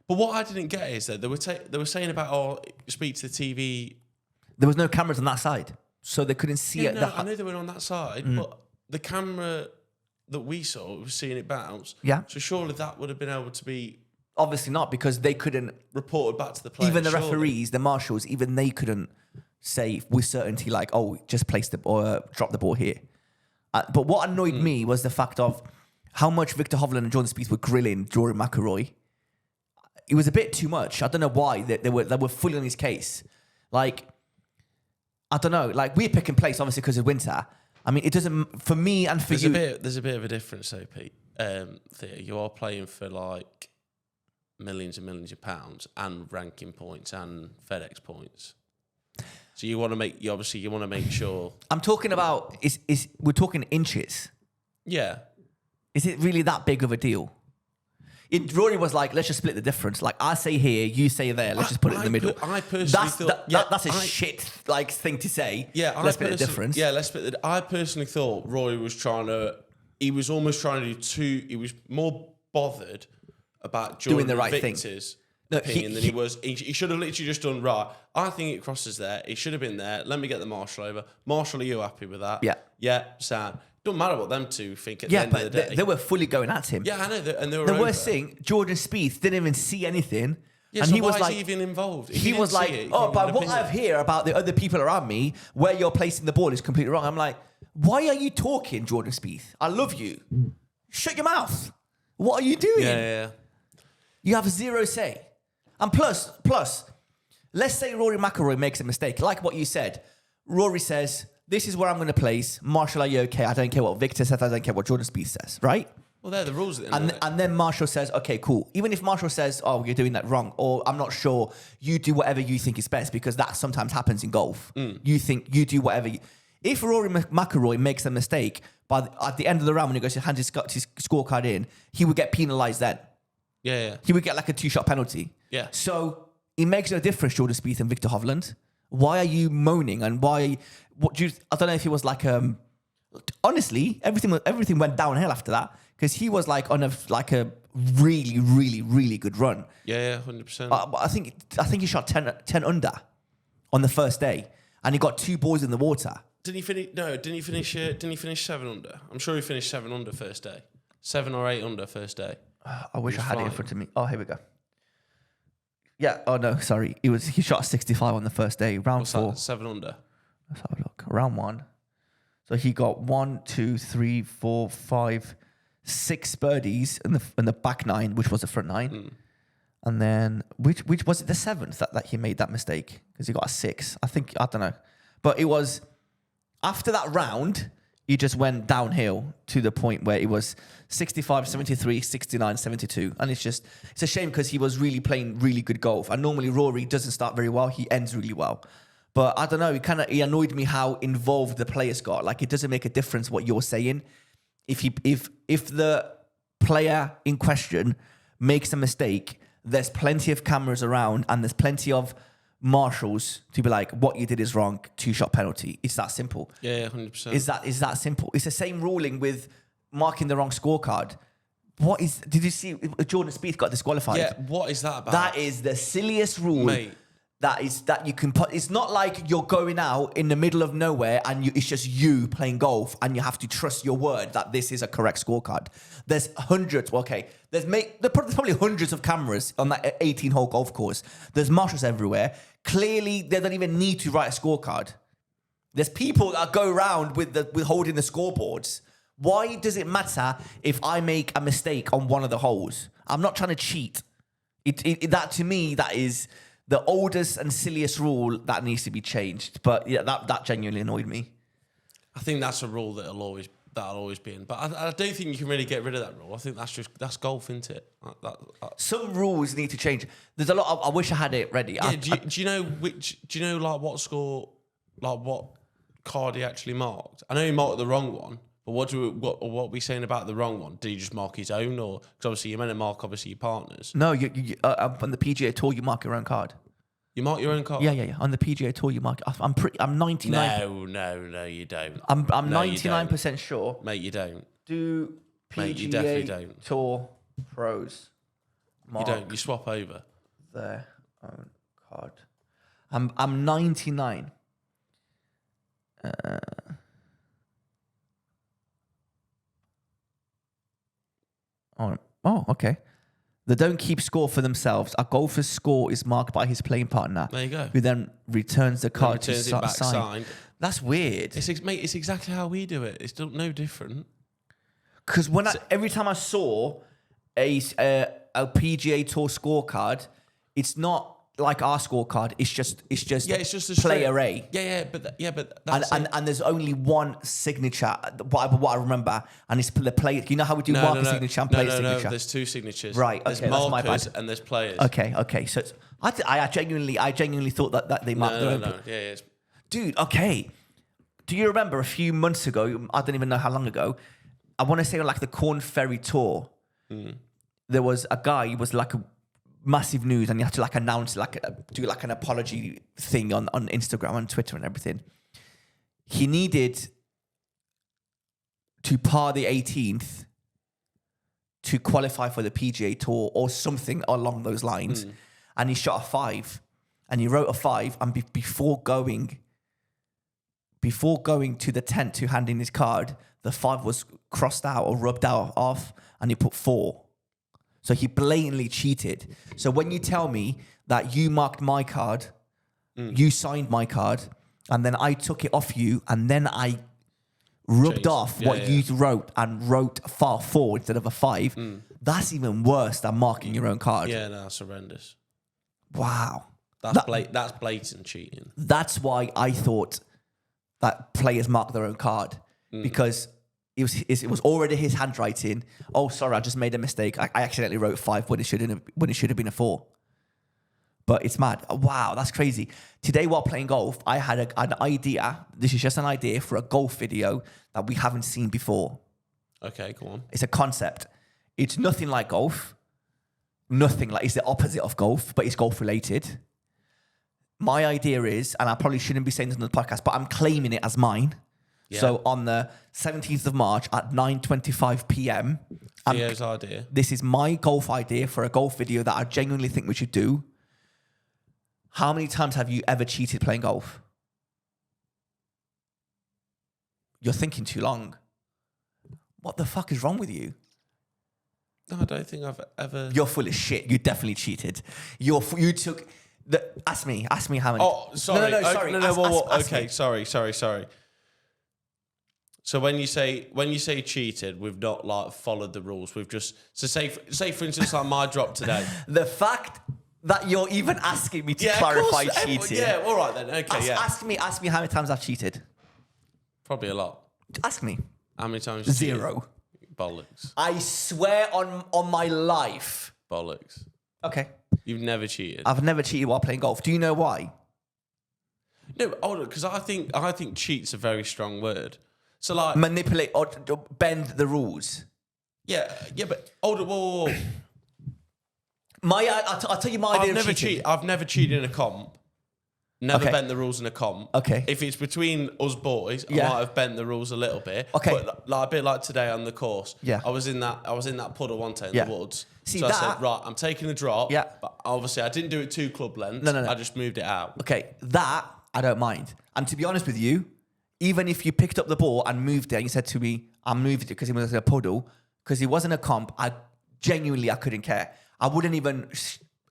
But what I didn't get is that they were saying about speak to the TV. There was no cameras on that side, so they couldn't see it. No, I know they were on that side, but the camera that we saw was seeing it bounce. Yeah. So surely that would have been able to be Obviously not, because they couldn't reported back to the players. even the surely. referees, the marshals, even they couldn't say with certainty like, oh, just place the or drop the ball here. But what annoyed me was the fact of how much Victor Hovland and Jordan Spieth were grilling Rory McIlroy. It was a bit too much. I don't know why they were fully on his case. Like, I don't know. Like we're picking place obviously because of winter. I mean, it doesn't for me and for you. There's a bit of a difference, though, Pete. Theo, you are playing for like millions and millions of pounds and ranking points and FedEx points. So you want to make sure. I'm talking about we're talking inches. Yeah. Is it really that big of a deal? Rory was like, let's just split the difference. Like I say here, you say there. Let's just put it in the middle. I personally thought that's a shit like thing to say. Yeah, let's split the difference. Yeah, let's split the. I personally thought Rory was he was almost trying to do two. He was more bothered about doing the right thing. Opinion than he was. He should have literally just done right. I think it crosses there. It should have been there. Let me get the marshal over. Marshal, are you happy with that? Yeah. Yeah, Sam. Don't matter what them two think at the end of the day. They were fully going at him. Yeah, I know. And they were the worst thing, Jordan Spieth didn't even see anything. Yeah, and so he was why like, is he even involved? He was like, but what I hear about the other people around me, where you're placing the ball is completely wrong. I'm like, why are you talking, Jordan Spieth? I love you. Shut your mouth. What are you doing? Yeah. You have zero say. And plus, let's say Rory Mcllroy makes a mistake. Like what you said. Rory says, this is where I'm going to place. Marshall, are you okay? I don't care what Victor says. I don't care what Jordan Spieth says, right? Well, they're the rules. And then Marshall says, okay, cool. Even if Marshall says, oh, you're doing that wrong, or I'm not sure, you do whatever you think is best, because that sometimes happens in golf. You think you do whatever. If Rory McIlroy makes a mistake, at the end of the round when he goes to hand his scorecard in, he would get penalised then. Yeah. He would get like a 2-shot penalty. Yeah. So it makes no difference, Jordan Spieth and Victor Hovland. Why are you moaning? And why? I don't know if he was like honestly, everything went downhill after that, because he was like on a really, really, really good run. Yeah, 100%. But I think he shot 10 under on the first day, and he got 2 balls in the water. Didn't he finish? No, didn't he finish 7 under? I'm sure he finished 7 under first day. 7 or 8 under first day. I wish I had it in front of me. Oh, here we go. Yeah. Oh no, sorry. He shot 65 on the first day. Round 4. 7 under. Let's have a look. Round 1. So he got 1, 2, 3, 4, 5, 6 birdies in the back 9, which was the front 9. And then which was it, the 7th that he made that mistake, because he got a 6. I don't know. But it was after that round, he just went downhill to the point where it was 65, 73, 69, 72. And it's a shame, because he was really playing really good golf. And normally Rory doesn't start very well. He ends really well. But I don't know, he annoyed me how involved the players got. Like, it doesn't make a difference what you're saying. If the player in question makes a mistake, there's plenty of cameras around and there's plenty of marshals to be like, what you did is wrong, 2-shot penalty. It's that simple. Yeah, 100%. Is that simple? It's the same ruling with marking the wrong scorecard. Did you see Jordan Spieth got disqualified? Yeah, what is that about? That is the silliest rule. Mate. That you can put. It's not like you're going out in the middle of nowhere and it's just you playing golf and you have to trust your word that this is a correct scorecard. There's hundreds. Okay, there's probably hundreds of cameras on that 18-hole golf course. There's marshals everywhere. Clearly, they don't even need to write a scorecard. There's people that go around with holding the scoreboards. Why does it matter if I make a mistake on one of the holes? I'm not trying to cheat. That to me, that is the oldest and silliest rule that needs to be changed. But yeah, that genuinely annoyed me. I think that's a rule that'll always be in. But I don't think you can really get rid of that rule. I think that's golf, isn't it? Some rules need to change. There's a lot. I wish I had it ready. Yeah, do you know like what score, like what card he actually marked? I know he marked the wrong one. But what are we saying about the wrong one? Did he just mark his own, or because obviously you're meant to mark your partners? No, you on the PGA Tour you mark your own card. You mark your own card. Yeah. On the PGA Tour you mark. I'm 99. No, you don't. I'm 99% sure. Mate, you don't. Do PGA Mate, you definitely don't. Tour pros mark? You don't. You swap over their own card. I'm 99. Oh, okay. They don't keep score for themselves. A golfer's score is marked by his playing partner. There you go. Who then returns the card to it back sign. signed. That's weird. It's exactly how we do it. It's no different. Because every time I saw a PGA Tour scorecard, it's not like our scorecard. It's just it's just a player straight, A. but that's And there's only one signature. What I remember, and it's the player. You know how we do marker signature and player signature. No, there's two signatures. Right. There's Okay. That's my markers bad. and there's players. Okay. So I genuinely thought that they marked their own. No. Yeah. Dude. Okay. Do you remember a few months ago? I don't even know how long ago. I want to say like the Corn Ferry tour. There was a guy. He was like a massive news, and you had to like announce do like an apology thing on Instagram and Twitter and everything. He needed to par the 18th to qualify for the PGA Tour or something along those lines, and he shot a 5, and he wrote a 5, and before going to the tent to hand in his card, the 5 was crossed out or rubbed out off, and he put 4. So he blatantly cheated. So when you tell me that you marked my card, you signed my card, and then I took it off you, and then I rubbed off what you wrote and wrote 4 instead of a 5, that's even worse than marking your own card. Yeah, no, that's horrendous. Wow. That's blatant cheating. That's why I thought that players mark their own card, because it was already his handwriting. Oh, sorry, I just made a mistake. I accidentally wrote 5 when it should have been a 4. But it's mad. Wow, that's crazy. Today while playing golf, I had an idea. This is just an idea for a golf video that we haven't seen before. Okay, go on. It's a concept. It's nothing like golf. Nothing like, it's the opposite of golf, but it's golf related. My idea is, and I probably shouldn't be saying this on the podcast, but I'm claiming it as mine. Yeah. So on the 17th of March at 9:25 p.m. Theo's idea. This is my golf idea for a golf video that I genuinely think we should do. How many times have you ever cheated playing golf? You're thinking too long. What the fuck is wrong with you? No, I don't think I've ever... You're full of shit. You definitely cheated. You took... Ask me how many... Oh, sorry. No, sorry. Okay, sorry. So when you say cheated, we've not like followed the rules. We've just... So say for instance, like my drop today. The fact that you're even asking me to clarify cheating. Yeah, all right then. Okay, Ask me how many times I've cheated. Probably a lot. Ask me. How many times? 0. Bollocks. I swear on my life. Bollocks. Okay. You've never cheated. I've never cheated while playing golf. Do you know why? No, because I think cheat's a very strong word. So like manipulate or bend the rules. Yeah, but whoa. I'll tell you my idea of cheating. I've never cheated in a comp. Never bent the rules in a comp. Okay. If it's between us boys, I might have bent the rules a little bit. Okay. But like a bit like today on the course. Yeah. I was in that puddle one day in the woods. See, so I said, right, I'm taking a drop. Yeah. But obviously I didn't do it 2 club lengths. No. I just moved it out. Okay, that I don't mind. And to be honest with you, even if you picked up the ball and moved it and you said to me, I moved it because it was a puddle, because it wasn't a comp, I couldn't care. I wouldn't even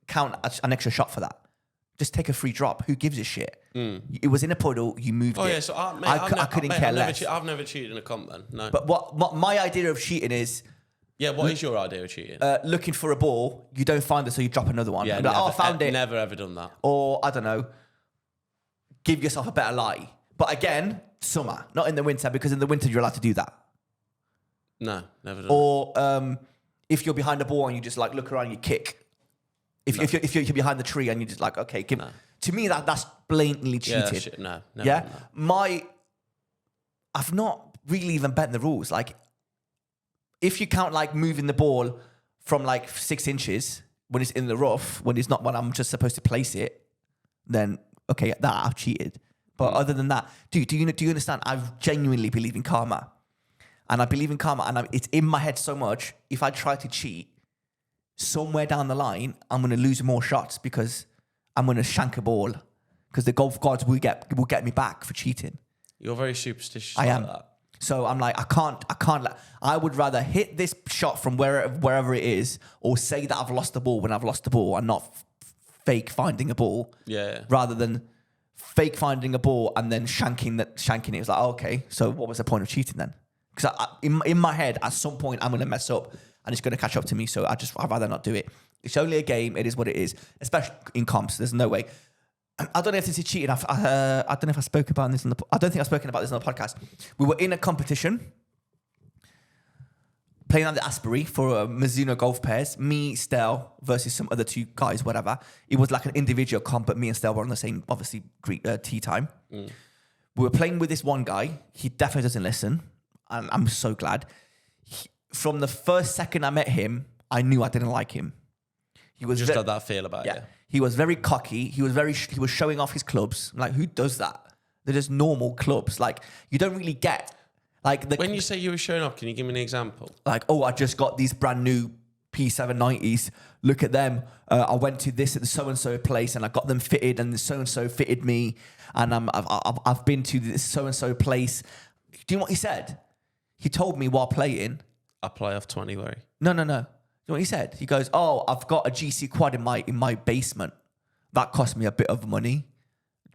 count an extra shot for that. Just take a free drop. Who gives a shit? It was in a puddle. You moved it. Oh yeah, so I couldn't care less. I've never cheated in a comp then. No. But what my idea of cheating is... Yeah, what is your idea of cheating? Looking for a ball, you don't find it, so you drop another one. Yeah, I found it. Never ever done that. Or, I don't know, give yourself a better lie. But again, summer, not in the winter, because in the winter you're allowed to do that. No, never done Or if you're behind the ball and you just like look around, you kick. If you're behind the tree and you just like, okay, give. No. To me that's blatantly cheated. No. Yeah, I've not really even bent the rules. Like, if you count like moving the ball from like 6 inches when it's in the rough, when I'm just supposed to place it, then okay, that I've cheated. But other than that, do you understand? I genuinely believe in karma, and I believe in karma, and it's in my head so much. If I try to cheat, somewhere down the line, I'm going to lose more shots because I'm going to shank a ball, because the golf gods will get me back for cheating. You're very superstitious. I am. Like that. So I'm like, I can't. I would rather hit this shot from wherever it is, or say that I've lost the ball when I've lost the ball, and not fake finding a ball. Yeah. Rather than fake finding a ball and then shanking it. It's like, okay, so what was the point of cheating then? Because in my head, at some point, I'm going to mess up and it's going to catch up to me. So I'd rather not do it. It's only a game. It is what it is, especially in comps. There's no way. I don't know if this is cheating. I don't know if I spoke about this I don't think I've spoken about this on the podcast. We were in a competition playing at the Asbury for Mizuno golf pairs. Me, Stel versus some other two guys, whatever. It was like an individual comp, but me and Stel were on the same, obviously, tee time. We were playing with this one guy. He definitely doesn't listen, and I'm so glad. From the first second I met him, I knew I didn't like him. He was just had that feel about you. He was very cocky. He was showing off his clubs. I'm like, who does that? They're just normal clubs. Like, you don't really get like when you say you were showing off, can you give me an example? Like, oh, I just got these brand new P790s. Look at them. I went to this at the so and so place and I got them fitted, and the so and so fitted me. And I've been to this so and so place. Do you know what he said? He told me while playing. I play off 20, worry. No. You know what he said? He goes, oh, I've got a GC quad in my basement. That cost me a bit of money.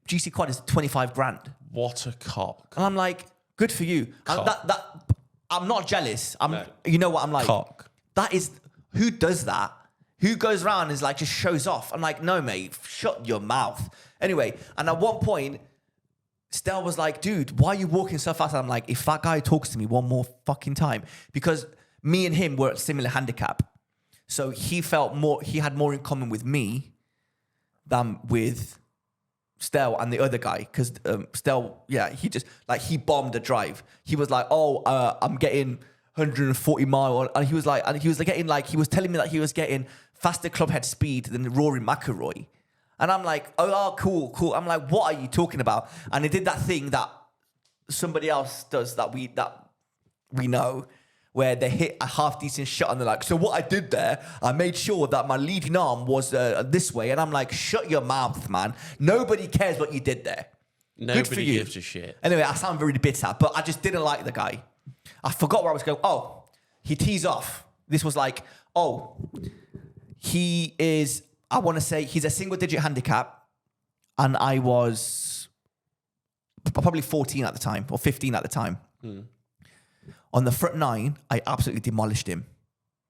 GC quad is 25 grand. What a cock. And I'm like, good for you. I'm not jealous. No. You know what I'm like? Cock. That is, who does that? Who goes around and is like, just shows off? I'm like, no, mate, shut your mouth. Anyway, and at one point, Stel was like, dude, why are you walking so fast? I'm like, if that guy talks to me one more fucking time, because me and him were at similar handicap. So he had more in common with me than with Stel and the other guy. Because Stel, he bombed a drive. He was like, I'm getting 140 mile. And he was telling me that he was getting faster clubhead speed than Rory Mcllroy. And I'm like, oh, cool. I'm like, what are you talking about? And he did that thing that somebody else does that we know, where they hit a half-decent shot and they're like, so what I did there, I made sure that my leading arm was this way. And I'm like, shut your mouth, man. Nobody cares what you did there. Nobody gives a shit. Anyway, I sound very bitter, but I just didn't like the guy. I forgot where I was going. Oh, he tees off. This was like, he is, I want to say, he's a single-digit handicap. And I was probably 14 at the time, or 15 at the time. On the front nine, I absolutely demolished him.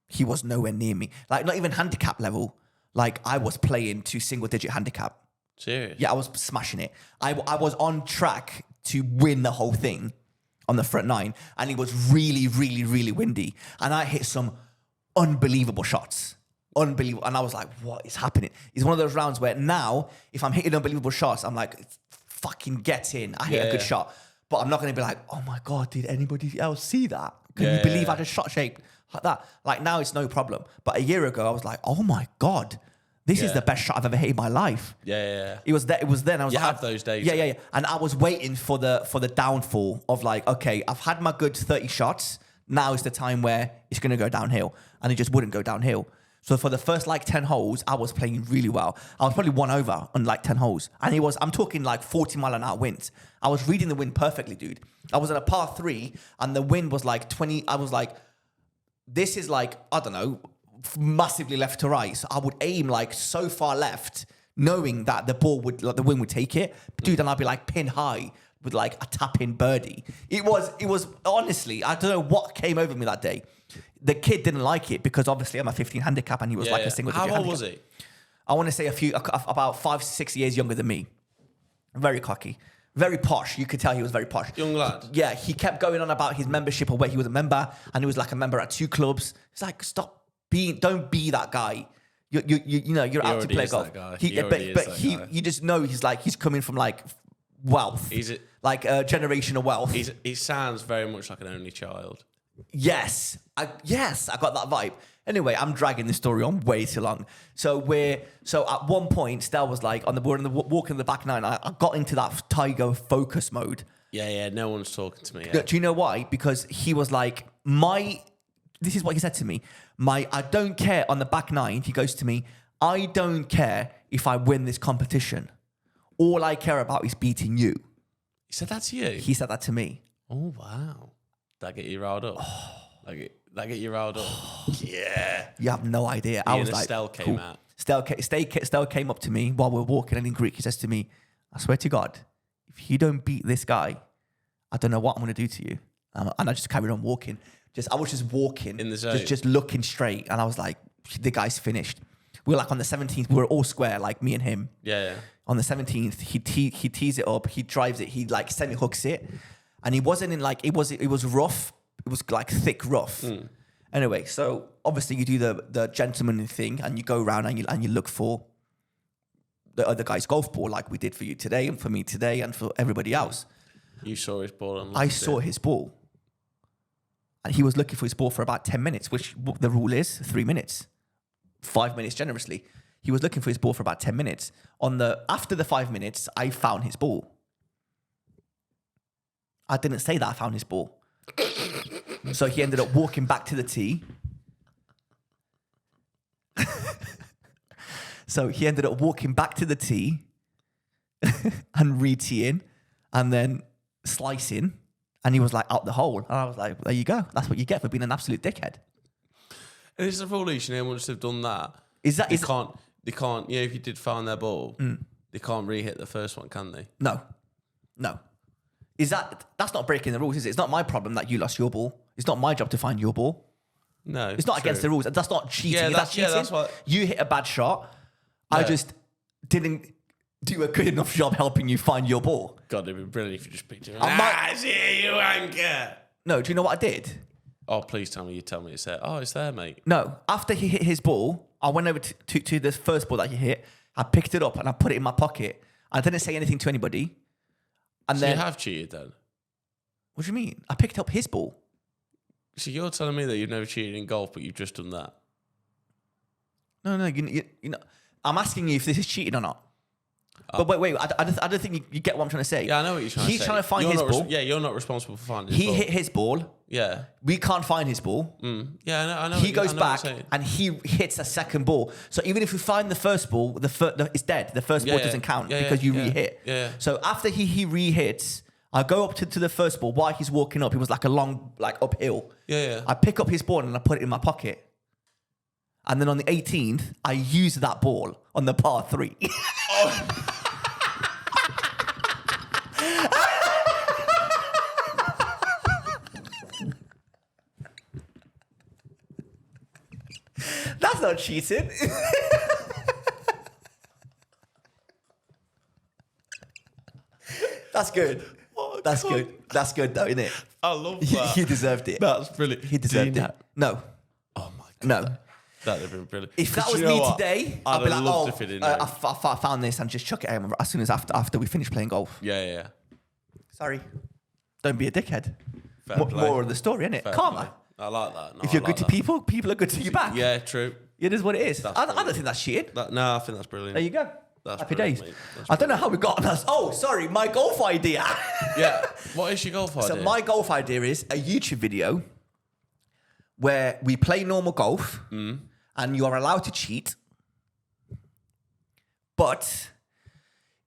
He was nowhere near me. Like, not even handicap level. Like, I was playing to single-digit handicap. Serious? Yeah, I was smashing it. I was on track to win the whole thing on the front nine. And it was really, really, really windy. And I hit some unbelievable shots. Unbelievable. And I was like, what is happening? It's one of those rounds where now, if I'm hitting unbelievable shots, I'm like, fucking get in. I hit a good shot. But I'm not going to be like, oh my God, did anybody else see that? Can you believe I just shot shape like that? Like, now it's no problem. But a year ago, I was like, oh my God, this is the best shot I've ever hit in my life. Yeah. It was then. I was you like, have those days. Yeah. And I was waiting for the downfall of like, okay, I've had my good 30 shots. Now is the time where it's going to go downhill. And it just wouldn't go downhill. So for the first like 10 holes, I was playing really well. I was probably 1 over on like 10 holes. And I'm talking like 40 mile an hour winds. I was reading the wind perfectly, dude. I was at a par 3 and the wind was like 20. I was like, this is like, I don't know, massively left to right. So I would aim like so far left, knowing that the wind would take it. Dude, and I'd be like pin high with like a tap-in birdie. It was honestly, I don't know what came over me that day. The kid didn't like it because obviously I'm a 15 handicap and he was like a single digit handicap. How old was he? I want to say about 5-6 years younger than me. Very cocky. Very posh. You could tell he was very posh. Young lad. Yeah, he kept going on about his membership or where he was a member, and he was like a member at 2 clubs. It's like, don't be that guy. You're out to play golf. You just know he's coming from like wealth. Like generational wealth. He sounds very much like an only child. Yes, I got that vibe. Anyway, I'm dragging this story on way too long. So at one point, Stel was like, we're walking the back nine. I got into that Tiger focus mode. Yeah, no one's talking to me. Yeah. Do you know why? Because he was like, this is what he said to me. I don't care on the back nine. He goes to me, I don't care if I win this competition. All I care about is beating you. He said that to you? He said that to me. Oh, wow. That get you riled up? That get you riled up? Yeah. You have no idea. I was like, Stel came out. Stel came up to me while we were walking, and in Greek, he says to me, I swear to God, if you don't beat this guy, I don't know what I'm going to do to you. And I just carried on walking. I was just walking. In the zone. Just looking straight. And I was like, the guy's finished. we were like on the 17th, we were all square, like me and him. Yeah. On the 17th, he tees it up, he drives it, he like semi-hooks it. And he wasn't in like, it was rough. It was like thick rough. Anyway, so obviously you do the gentlemanly thing and you go around and you look for the other guy's golf ball like we did for you today and for me today and for everybody else. You saw his ball and I saw his ball. And he was looking for his ball for about 10 minutes, which the rule is 3 minutes. 5 minutes generously. He was looking for his ball for about 10 minutes. After the 5 minutes, I found his ball. I didn't say that I found his ball. So he ended up walking back to the tee. So he ended up walking back to the tee and re-teeing and then slicing. And he was like, out the hole. And I was like, there you go. That's what you get for being an absolute dickhead. And it's the foolish, once they've done that, They can't, if you did find their ball, they can't re-hit the first one, can they? No. That's not breaking the rules, is it? It's not my problem that you lost your ball. It's not my job to find your ball. No. It's not against the rules. That's not cheating. Yeah, That's cheating. that's what... You hit a bad shot. Yeah. I just didn't do a good enough job helping you find your ball. God, it'd be brilliant if you just picked it up. See you anchor. No, do you know what I did? Oh, please tell me. You tell me it's there. Oh, it's there, mate. No, after he hit his ball, I went over to the first ball that he hit. I picked it up and I put it in my pocket. I didn't say anything to anybody. And so then you have cheated then? What do you mean? I picked up his ball. So you're telling me that you've never cheated in golf, but you've just done that? No, you know, I'm asking you if this is cheating or not. But wait, I don't think you get what I'm trying to say. Yeah, I know what you're trying to say. He's trying to find his ball. You're not responsible for finding his ball. He hit his ball. Yeah. We can't find his ball. Yeah, I know. He goes back and he hits a second ball. So even if we find the first ball, it's dead. The first ball doesn't count because you re-hit. Yeah. So after he re-hits, I go up to the first ball. While he's walking up, it was like a long, uphill. Yeah. I pick up his ball and I put it in my pocket. And then on the 18th, I use that ball on the par 3. That's not cheating. That's good. Oh, That's God. good. That's good though, isn't it? I love that. He deserved it. That's brilliant. He deserved it. No. Oh my God. No. That'd have been brilliant. If that was me today, I'd be like, I I found this and just chuck it out as soon as after we finish playing golf. Yeah. Sorry. Don't be a dickhead. Fair play. More of the story, innit? Fair Karma. play. I like that. No, If you're I like good to that. people, people are good to you back. Yeah, true. It is what it is. I don't brilliant. think that's cheating. No, I think that's brilliant. There you go. That's Happy brilliant, days. mate. That's I don't know how we got on that. Oh, sorry, my golf idea. Yeah. What is your golf idea? So my golf idea is a YouTube video where we play normal golf and you are allowed to cheat. But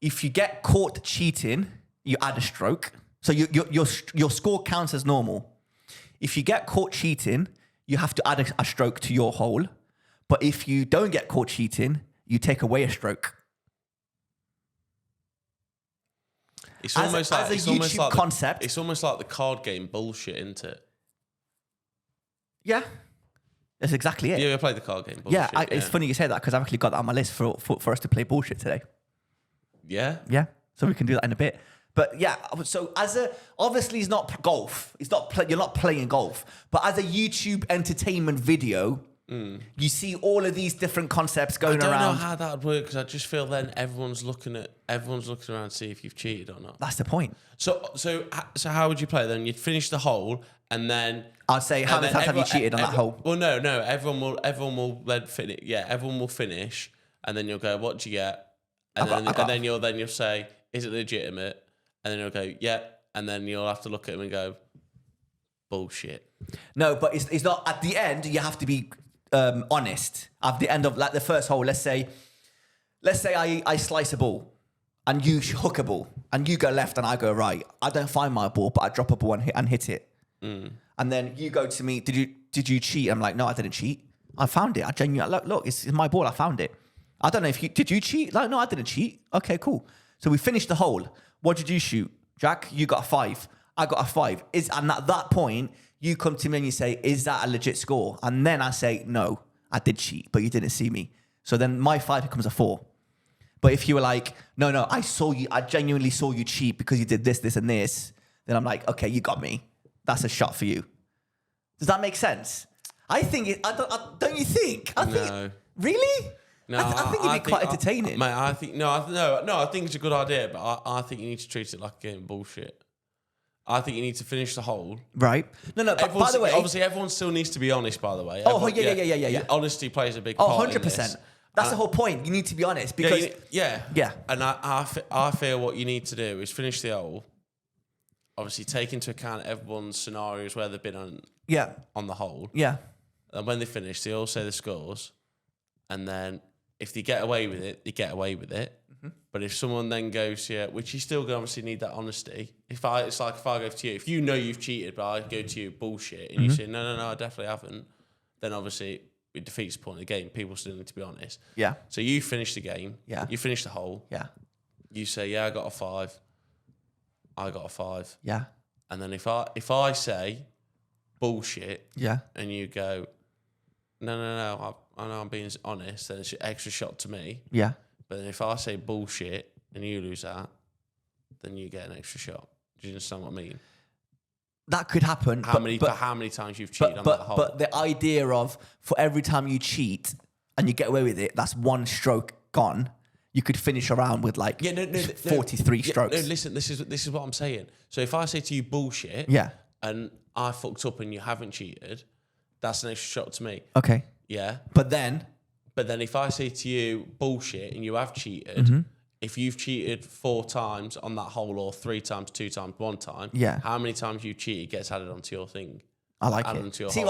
if you get caught cheating, you add a stroke. So your score counts as normal. If you get caught cheating, you have to add a stroke to your hole. But if you don't get caught cheating, you take away a stroke. It's almost like a YouTube concept. It's almost like the card game bullshit, isn't it? Yeah, that's exactly it. You ever played the card game bullshit? Yeah, it's funny you say that because I've actually got that on my list for us to play bullshit today. Yeah? Yeah, so we can do that in a bit. But yeah, so obviously it's not golf. You're not playing golf. But as a YouTube entertainment video, you see all of these different concepts going around. I don't know how that would work because I just feel then everyone's looking around to see if you've cheated or not. That's the point. So how would you play then? You'd finish the hole and then I'd say how many times have you cheated on that hole? Well, no. Everyone will then finish. Yeah, everyone will finish, and then you'll go, "What'd you get?" And then you'll say, "Is it legitimate?" And then you'll go, "Yeah," and then you'll have to look at him and go, "Bullshit." No, but it's not. At the end, you have to be honest. At the end of the first hole, let's say I slice a ball and you hook a ball and you go left and I go right. I don't find my ball, but I drop a ball and hit it. And then you go to me, did you cheat? I'm like, no, I didn't cheat. I found it. I genuinely look, it's my ball. I found it. I don't know if did you cheat? Like, no, I didn't cheat. Okay, cool. So we finished the hole. What did you shoot? Jack, you got a 5. I got a 5. And at that point, you come to me and you say, is that a legit score? And then I say, no, I did cheat, but you didn't see me. So then my 5 becomes a 4. But if you were like, no, I genuinely saw you cheat because you did this, this, and this, then I'm like, okay, you got me. That's a shot for you. Does that make sense? I think don't you think? No. Really? No, I think it'd be quite entertaining. Mate, I think I think it's a good idea, but I think you need to treat it like a game of bullshit. I think you need to finish the hole. Right. No, but by the way... Obviously, everyone still needs to be honest, by the way. Yeah. Honesty plays a big part 100%. in this. That's the whole point. You need to be honest because... Yeah. And I feel what you need to do is finish the hole. Obviously, take into account everyone's scenarios where they've been on the hole. Yeah. And when they finish, they all say the scores. And then if they get away with it, they get away with it. Mm-hmm. But if someone then goes, which you still obviously need that honesty. It's like if I go to you, if you know you've cheated, but I go to you, bullshit, and you say, no, I definitely haven't, then obviously it defeats the point of the game. People still need to be honest. Yeah. So you finish the game. Yeah. You finish the hole. Yeah. You say, I got a 5. I got a 5. Yeah. And then if I say bullshit, and you go, no, I know I'm being honest, then it's an extra shot to me. Yeah. But then if I say bullshit and you lose that, then you get an extra shot. Do you understand what I mean? That could happen. How many times you've cheated on that hole? But the idea of for every time you cheat and you get away with it, that's one stroke gone. You could finish around with 43 strokes. No, listen, this is what I'm saying. So if I say to you bullshit, and I fucked up and you haven't cheated, that's an extra shot to me. Okay. Yeah. But then if I say to you bullshit and you have cheated, if you've cheated 4 times on that hole or 3 times, 2 times, 1 time, how many times you've cheated gets added onto your thing? I like it. See,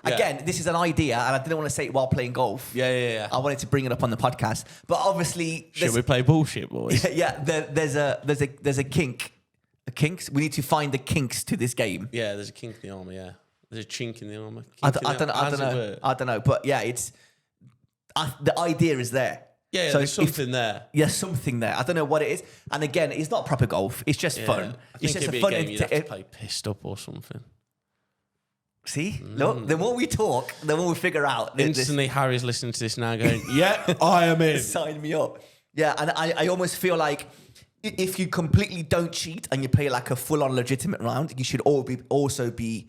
again, this is an idea, and I didn't want to say it while playing golf. Yeah. I wanted to bring it up on the podcast, but obviously, should we play bullshit, boys? There's a kink. A kinks. We need to find the kinks to this game. Yeah, there's a kink in the armor. Yeah, there's a chink in the armor. I don't know, but it's the idea is there. Yeah, so there's something there. Yeah, something there. I don't know what it is. And again, it's not proper golf. It's just fun. It's just a fun game. You'd have to play pissed up or something. See? Look, the more we talk, the more we figure out. Instantly, Harry's listening to this now going, yeah, I am in. Sign me up. Yeah, and I almost feel like if you completely don't cheat and you play like a full-on legitimate round, you should also be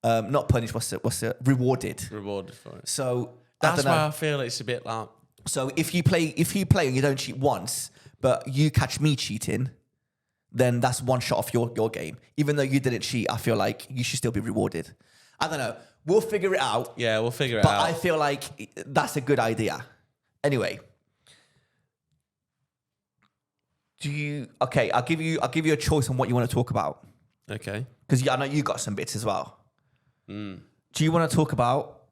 not punished, what's it? Rewarded. Rewarded for it. So that's why I feel it's a bit like... So if you play and you don't cheat once, but you catch me cheating, then that's one shot off your game. Even though you didn't cheat, I feel like you should still be rewarded. I don't know. We'll figure it out. Yeah, we'll figure it out. But I feel like that's a good idea. Anyway. I'll give you a choice on what you want to talk about. Okay. Because I know you got some bits as well. Do you want to talk about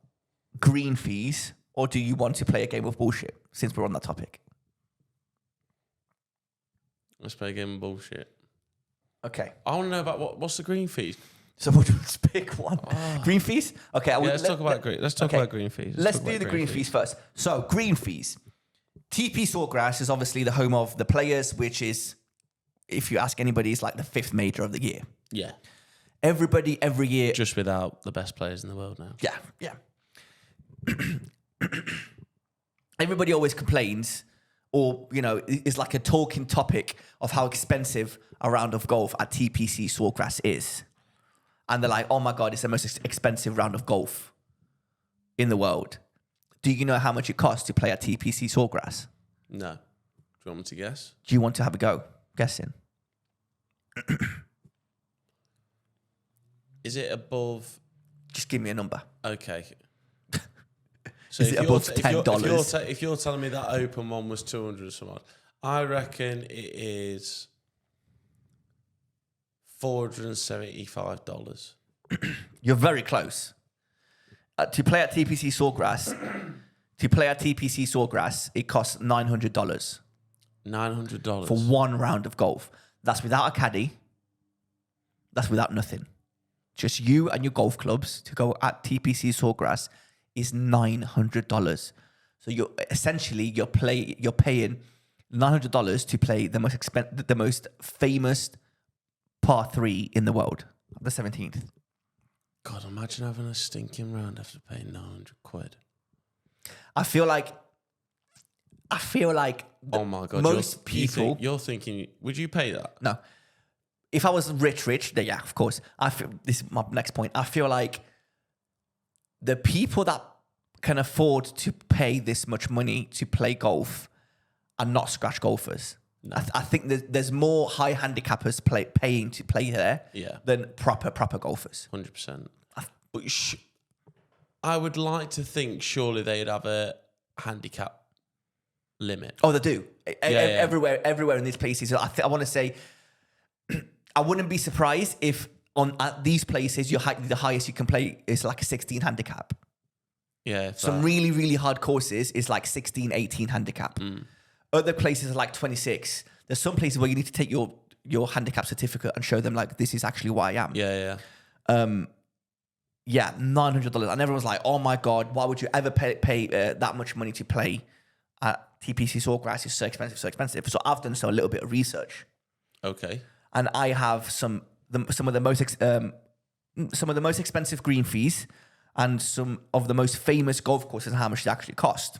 green fees, or do you want to play a game of bullshit, since we're on that topic? Let's play a game of bullshit. Okay. I want to know about what's the green fees. So we'll just pick one. Green fees? Okay. Let's talk about green fees. Let's do the green fees first. So green fees. TP Sawgrass is obviously the home of the Players, which is, if you ask anybody, it's like the 5th major of the year. Yeah. Everybody, every year. Just without the best players in the world now. Yeah. Everybody always complains, or, is like a talking topic of how expensive a round of golf at TPC Sawgrass is. And they're like, oh my God, it's the most expensive round of golf in the world. Do you know how much it costs to play at TPC Sawgrass? No. Do you want me to guess? Do you want to have a go guessing? Is it above? Just give me a number. Okay. So is it above $10? If you're telling me that open one was 200 or something, I reckon it is $475. You're very close. To play at TPC Sawgrass, it costs $900. $900 for one round of golf. That's without a caddy. That's without nothing. Just you and your golf clubs to go at TPC Sawgrass is $900. So you're paying $900 to play the most famous par 3 in the world, the 17th. God, imagine having a stinking round after paying 900 quid. I feel like I feel like Oh my God. most people... You're thinking, would you pay that? No. If I was rich, then yeah, of course. This is my next point. I feel like the people that can afford to pay this much money to play golf are not scratch golfers. No. I think there's more high handicappers paying to play there than proper golfers. 100%. But I would like to think surely they'd have a handicap limit. Oh, they do. Everywhere in these places. I want to say, I wouldn't be surprised if at these places the highest you can play is like a 16 handicap. Yeah. Some really, really hard courses is like 16, 18 handicap. Other places are like 26. There's some places where you need to take your handicap certificate and show them like, this is actually what I am. Yeah. Yeah, $900. And everyone's like, oh my God, why would you ever pay that much money to play at TPC Sawgrass? It's so expensive. So I've done a little bit of research. Okay. And I have some of the most expensive green fees and some of the most famous golf courses and how much they actually cost.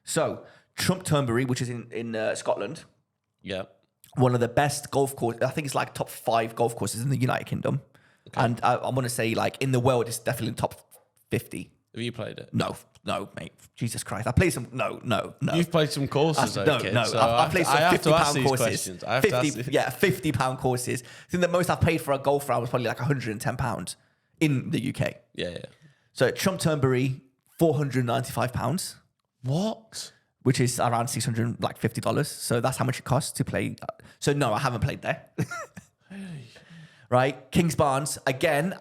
So Trump Turnberry, which is in Scotland. Yeah. One of the best golf courses. I think it's like top 5 golf courses in the United Kingdom. Okay. And I want to say like in the world, it's definitely in top 50. Have you played it? No, mate. Jesus Christ. I played some. No. You've played some courses, No. So I played some £50 courses. I have to ask these. Yeah, £50 courses. I think the most I've paid for a golf round was probably like £110 in the UK. Yeah. So Trump Turnberry, £495. What? Which is around $650. So that's how much it costs to play. So no, I haven't played there. Right? Kings Barnes, again,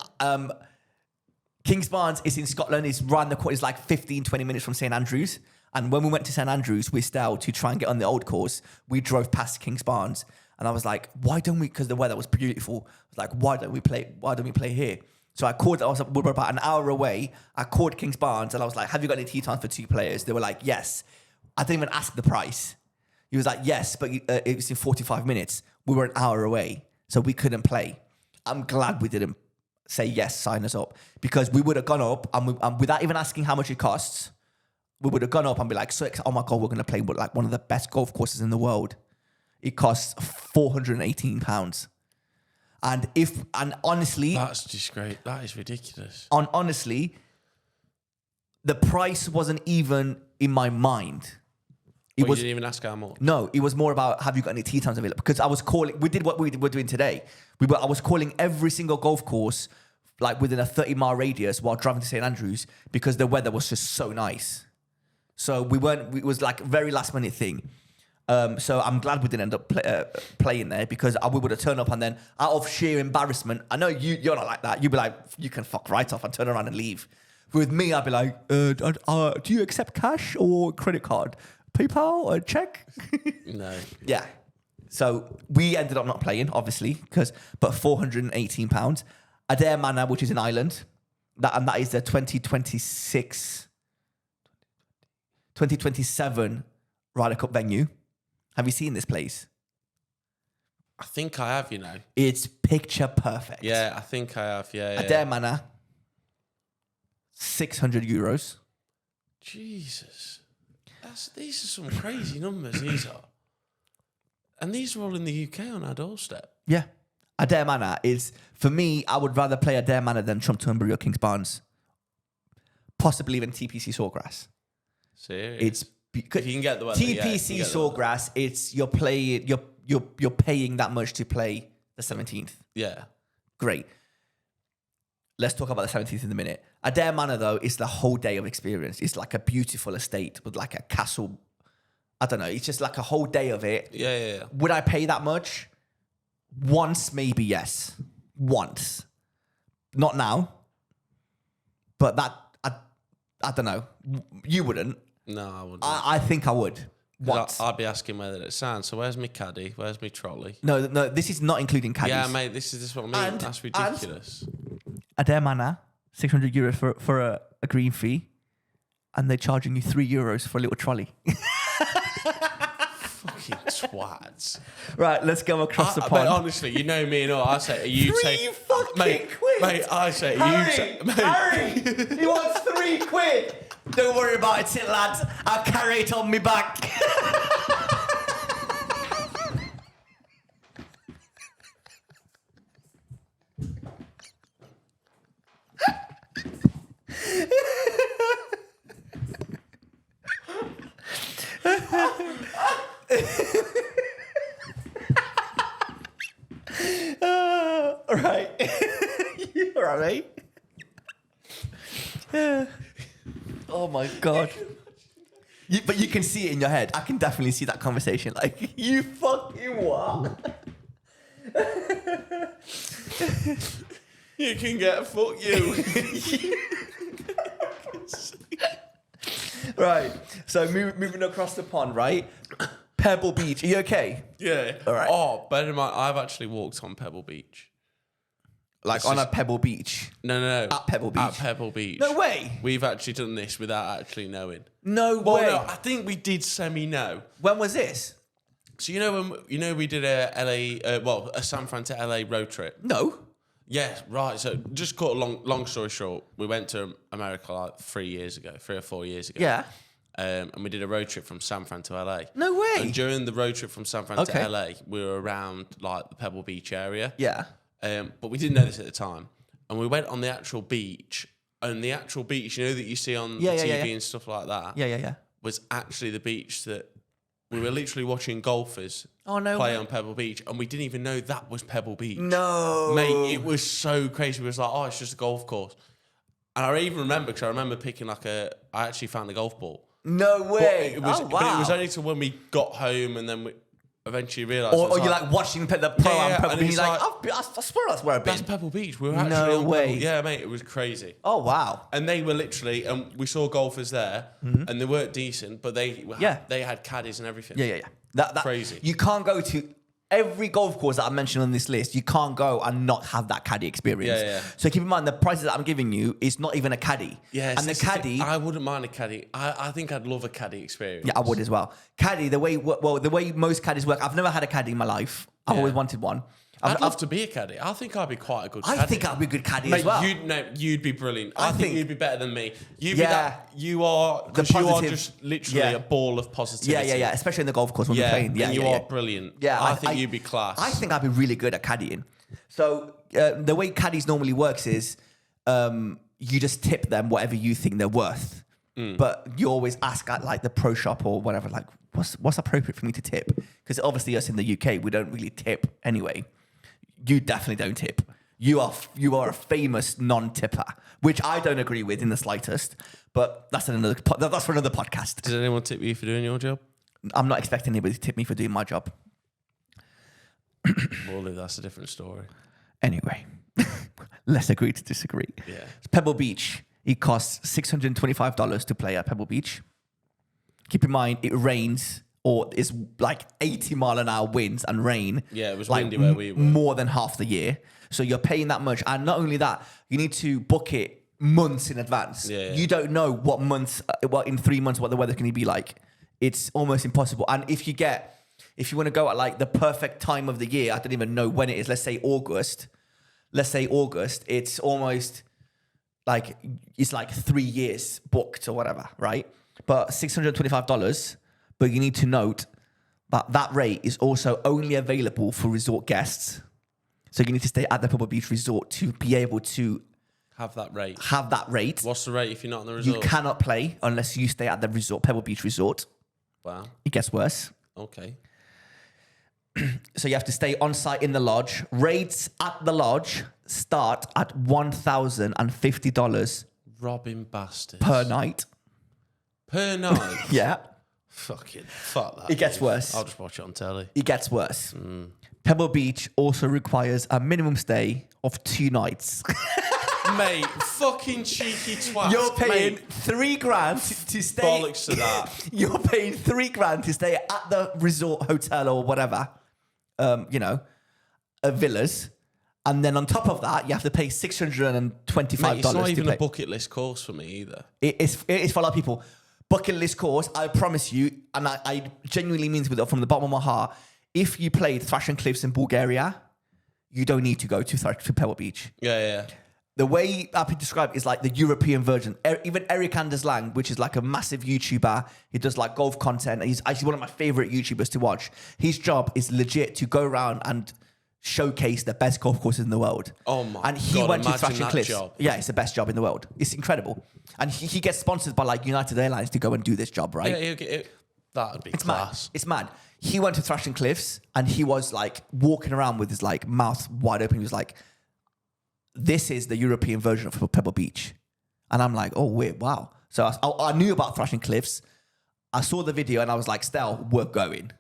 Kings Barnes is in Scotland. It's round the corner. It's like 15, 20 minutes from St Andrews. And when we went to St Andrews with Stell to try and get on the old course, we drove past Kings Barnes. And I was like, why don't we, because the weather was beautiful. I was like, why don't we play here? So we were about an hour away. I called Kings Barnes and I was like, have you got any tee times for 2 players? They were like, yes. I didn't even ask the price. He was like, yes, but it was in 45 minutes. We were an hour away, so we couldn't play. I'm glad we didn't say yes, sign us up, because we would have gone up and without even asking how much it costs, we would have gone up and be like, so, oh my God, we're going to play like one of the best golf courses in the world. It costs £418. And honestly, that's just great. That is ridiculous. Honestly, the price wasn't even in my mind. You didn't even ask how much? No, it was more about, have you got any tee times available? Because I was calling, we did what we were doing today. I was calling every single golf course like within a 30-mile radius while driving to St Andrews because the weather was just so nice. So it was like a very last minute thing. So I'm glad we didn't end up playing there, because we would have turned up and then out of sheer embarrassment, I know you're not like that. You'd be like, you can fuck right off and turn around and leave. With me, I'd be like, do you accept cash or credit card? PayPal or check? No. Yeah. So we ended up not playing, obviously, but £418. Adair Manor, which is in Ireland, that is the 2027 Ryder Cup venue. Have you seen this place? I think I have, It's picture perfect. Yeah, I think I have, yeah. Adair Manor, €600. Jesus. These are some crazy numbers, these are. And these are all in the UK on our doorstep. Yeah. Adair Manor is, for me, I would rather play Adair Manor than Trump Turnberry or Kings Barnes. Possibly even TPC Sawgrass. Serious? If you can get the weather, TPC Sawgrass, it's you're paying that much to play the 17th. Yeah. Great. Let's talk about the 17th in a minute. Adair Manor, though, is the whole day of experience. It's like a beautiful estate with like a castle. I don't know. It's just like a whole day of it. Yeah. Would I pay that much? Once, maybe, yes. Once. Not now. But I don't know. You wouldn't. No, I wouldn't. I think I would. Once. I'd be asking whether it sounds. So where's my caddy? Where's my trolley? No, this is not including caddies. Yeah, mate, this is what I mean. That's ridiculous. Adair Manor, €600 for a green fee, and they're charging you €3 for a little trolley. Fucking twats. Right, let's go across the pond. Mate, honestly, you know me and all. I say, £3 fucking quid. Mate, I say, Harry, he wants £3. Don't worry about it, lads. I'll carry it on me back. Right. You all right, mate? Oh my God. But you can see it in your head. I can definitely see that conversation. Like, you fucking what? You can get fuck you. Right. So moving across the pond, right? Pebble Beach. Are you okay? Yeah. All right. Oh, bear in mind, I've actually walked on Pebble Beach. Like on a Pebble Beach. No. At Pebble Beach. At Pebble Beach. No way. We've actually done this without actually knowing. No Well, way. no, I think we did semi-know. When was this? So when we did a San Fran to LA road trip. No. Yeah, right. So just cut a long story short, we went to America like 3 or 4 years ago. Yeah. And we did a road trip from San Fran to LA. No way. And during the road trip from San Fran Okay. to LA, we were around like the Pebble Beach area. Yeah. But we didn't know this at the time. And we went on the actual beach. And the actual beach, that you see on the TV and stuff like that, Yeah. was actually the beach that we were literally watching golfers No play way. on Pebble Beach. And we didn't even know that was Pebble Beach. No. Mate, it was so crazy. We was like, oh, it's just a golf course. And I even remember, because I remember picking I actually found a golf ball. No way. But it was only till when we got home and then we eventually realised. Or you're like watching the pro Yeah, and Pebble and Beach. it's You're like, like- I swear that's where I've been. that's Pebble Beach. We were actually No on way. Pebble. Yeah, mate, it was crazy. Oh, wow. And they were literally, and we saw golfers there, and they weren't decent, but they had caddies and everything. Yeah. That Crazy. You can't go to every golf course that I mentioned on this list. You can't go and not have that caddy experience. Yeah. So keep in mind the prices that I'm giving you is not even a caddy. Yeah, and the caddy. I wouldn't mind a caddy. I think I'd love a caddy experience. Yeah, I would as well. Caddy, the way most caddies work. I've never had a caddy in my life. I've always wanted one. I'd love to be a caddy. I think I'd be quite a good caddy. I think I'd be a good caddy Mate, as well. you'd be brilliant. I I think think- you'd be better than me. You are positive- just literally a ball of positivity. Yeah. Especially in the golf course when we're playing. Yeah, and you yeah. are brilliant. Yeah, I think you'd be class. I think I'd be really good at caddying. So the way caddies normally works is you just tip them whatever you think they're worth. But you always ask at like the pro shop or whatever, like what's appropriate for me to tip? Because obviously us in the UK, we don't really tip anyway. You definitely don't tip. You are a famous non-tipper, which I don't agree with in the slightest. But that's for another podcast. Did anyone tip you for doing your job? I'm not expecting anybody to tip me for doing my job. Well, that's a different story. Anyway, let's agree to disagree. Yeah. Pebble Beach. It costs $625 to play at Pebble Beach. Keep in mind, it rains or it's like 80-mile-an-hour winds and rain. Yeah, it was like windy where we were. More than half the year. So you're paying that much. And not only that, you need to book it months in advance. Yeah. You don't know what months, in 3 months, what the weather can be like. It's almost impossible. And if you want to go at like the perfect time of the year, I don't even know when it is. Let's say August. It's almost like it's like 3 years booked or whatever, right? But $625. But you need to note that rate is also only available for resort guests. So you need to stay at the Pebble Beach Resort to be able to Have that rate. What's the rate if you're not in the resort? You cannot play unless you stay at the resort, Pebble Beach Resort. Wow. It gets worse. Okay. So you have to stay on site in the lodge. Rates at the lodge start at $1,050 Robbing bastards. per night. Per night? Yeah. Fuck that. It gets dude. worse. I'll just watch it on telly. It gets worse. Pebble Beach also requires a minimum stay of 2 nights. Mate, fucking cheeky twat. You're paying Mate, $3,000 to stay. bollocks to that. You're paying $3,000 to stay at the resort hotel or whatever, villas. And then on top of that, you have to pay $625 Mate, it's not to even play. a bucket list course for me either. It is for a lot of people. Bucket list course, I promise you, and I genuinely mean it from the bottom of my heart, if you played Thrashing Cliffs in Bulgaria, you don't need to go to Pebble Beach. Yeah. The way I've been described is like the European version. Even Eric Anders Lang, which is like a massive YouTuber, he does like golf content. He's actually one of my favorite YouTubers to watch. His job is legit to go around and showcase the best golf courses in the world. Oh my And he God, went to imagine Thrashing that Cliffs. job. Yeah, it's the best job in the world. It's incredible. And he gets sponsored by like United Airlines to go and do this job, right? Yeah, that would be It's class. mad. It's mad. He went to Thrashing Cliffs and he was like walking around with his like mouth wide open. He was like, this is the European version of Pebble Beach. And I'm like, oh, weird, wow. So I knew about Thrashing Cliffs. I saw the video and I was like, Stel, we're going.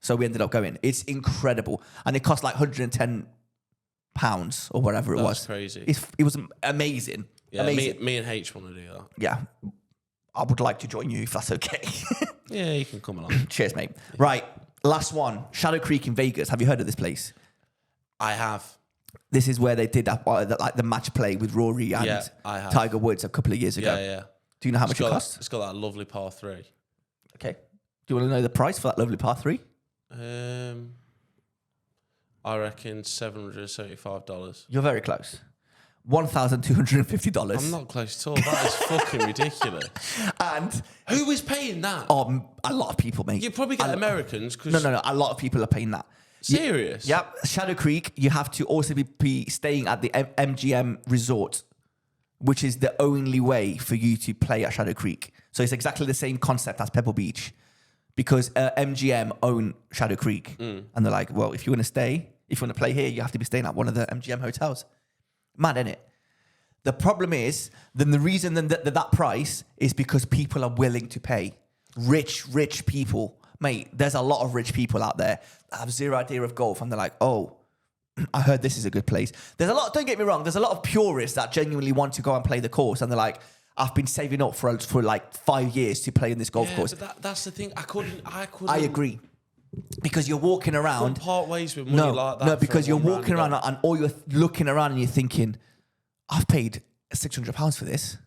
So we ended up going. It's incredible. And it cost like £110 or whatever it was. That's crazy. It was amazing. Yeah, amazing. me and H want to do that. Yeah. I would like to join you if that's okay. Yeah, you can come along. Cheers, mate. Right. Last one. Shadow Creek in Vegas. Have you heard of this place? I have. This is where they did like the match play with Rory and I have. Tiger Woods a couple of years ago. Yeah. Do you know how much it costs? It's got that lovely par 3. Okay. Do you want to know the price for that lovely par 3? I reckon $775. You're very close. $1,250. I'm not close at all. That is fucking ridiculous. And who is paying that? a lot of people, mate. You probably get Americans. Cause No. A lot of people are paying that. Serious? Yep. Shadow Creek, you have to also be staying at the MGM resort, which is the only way for you to play at Shadow Creek. So it's exactly the same concept as Pebble Beach because MGM own Shadow Creek. And they're like, well, if you want to stay, if you want to play here, you have to be staying at one of the MGM hotels. Mad, innit? The problem is, then the reason that price is because people are willing to pay. Rich people. Mate, there's a lot of rich people out there that have zero idea of golf and they're like, oh, I heard this is a good place. There's a lot, don't get me wrong, there's a lot of purists that genuinely want to go and play the course and they're like, I've been saving up for like 5 years to play in this golf course. But that's the thing. I couldn't. I agree. Because you're walking around. Part ways with money like that. No, because you're walking around and all you're looking around and you're thinking, I've paid £600 for this.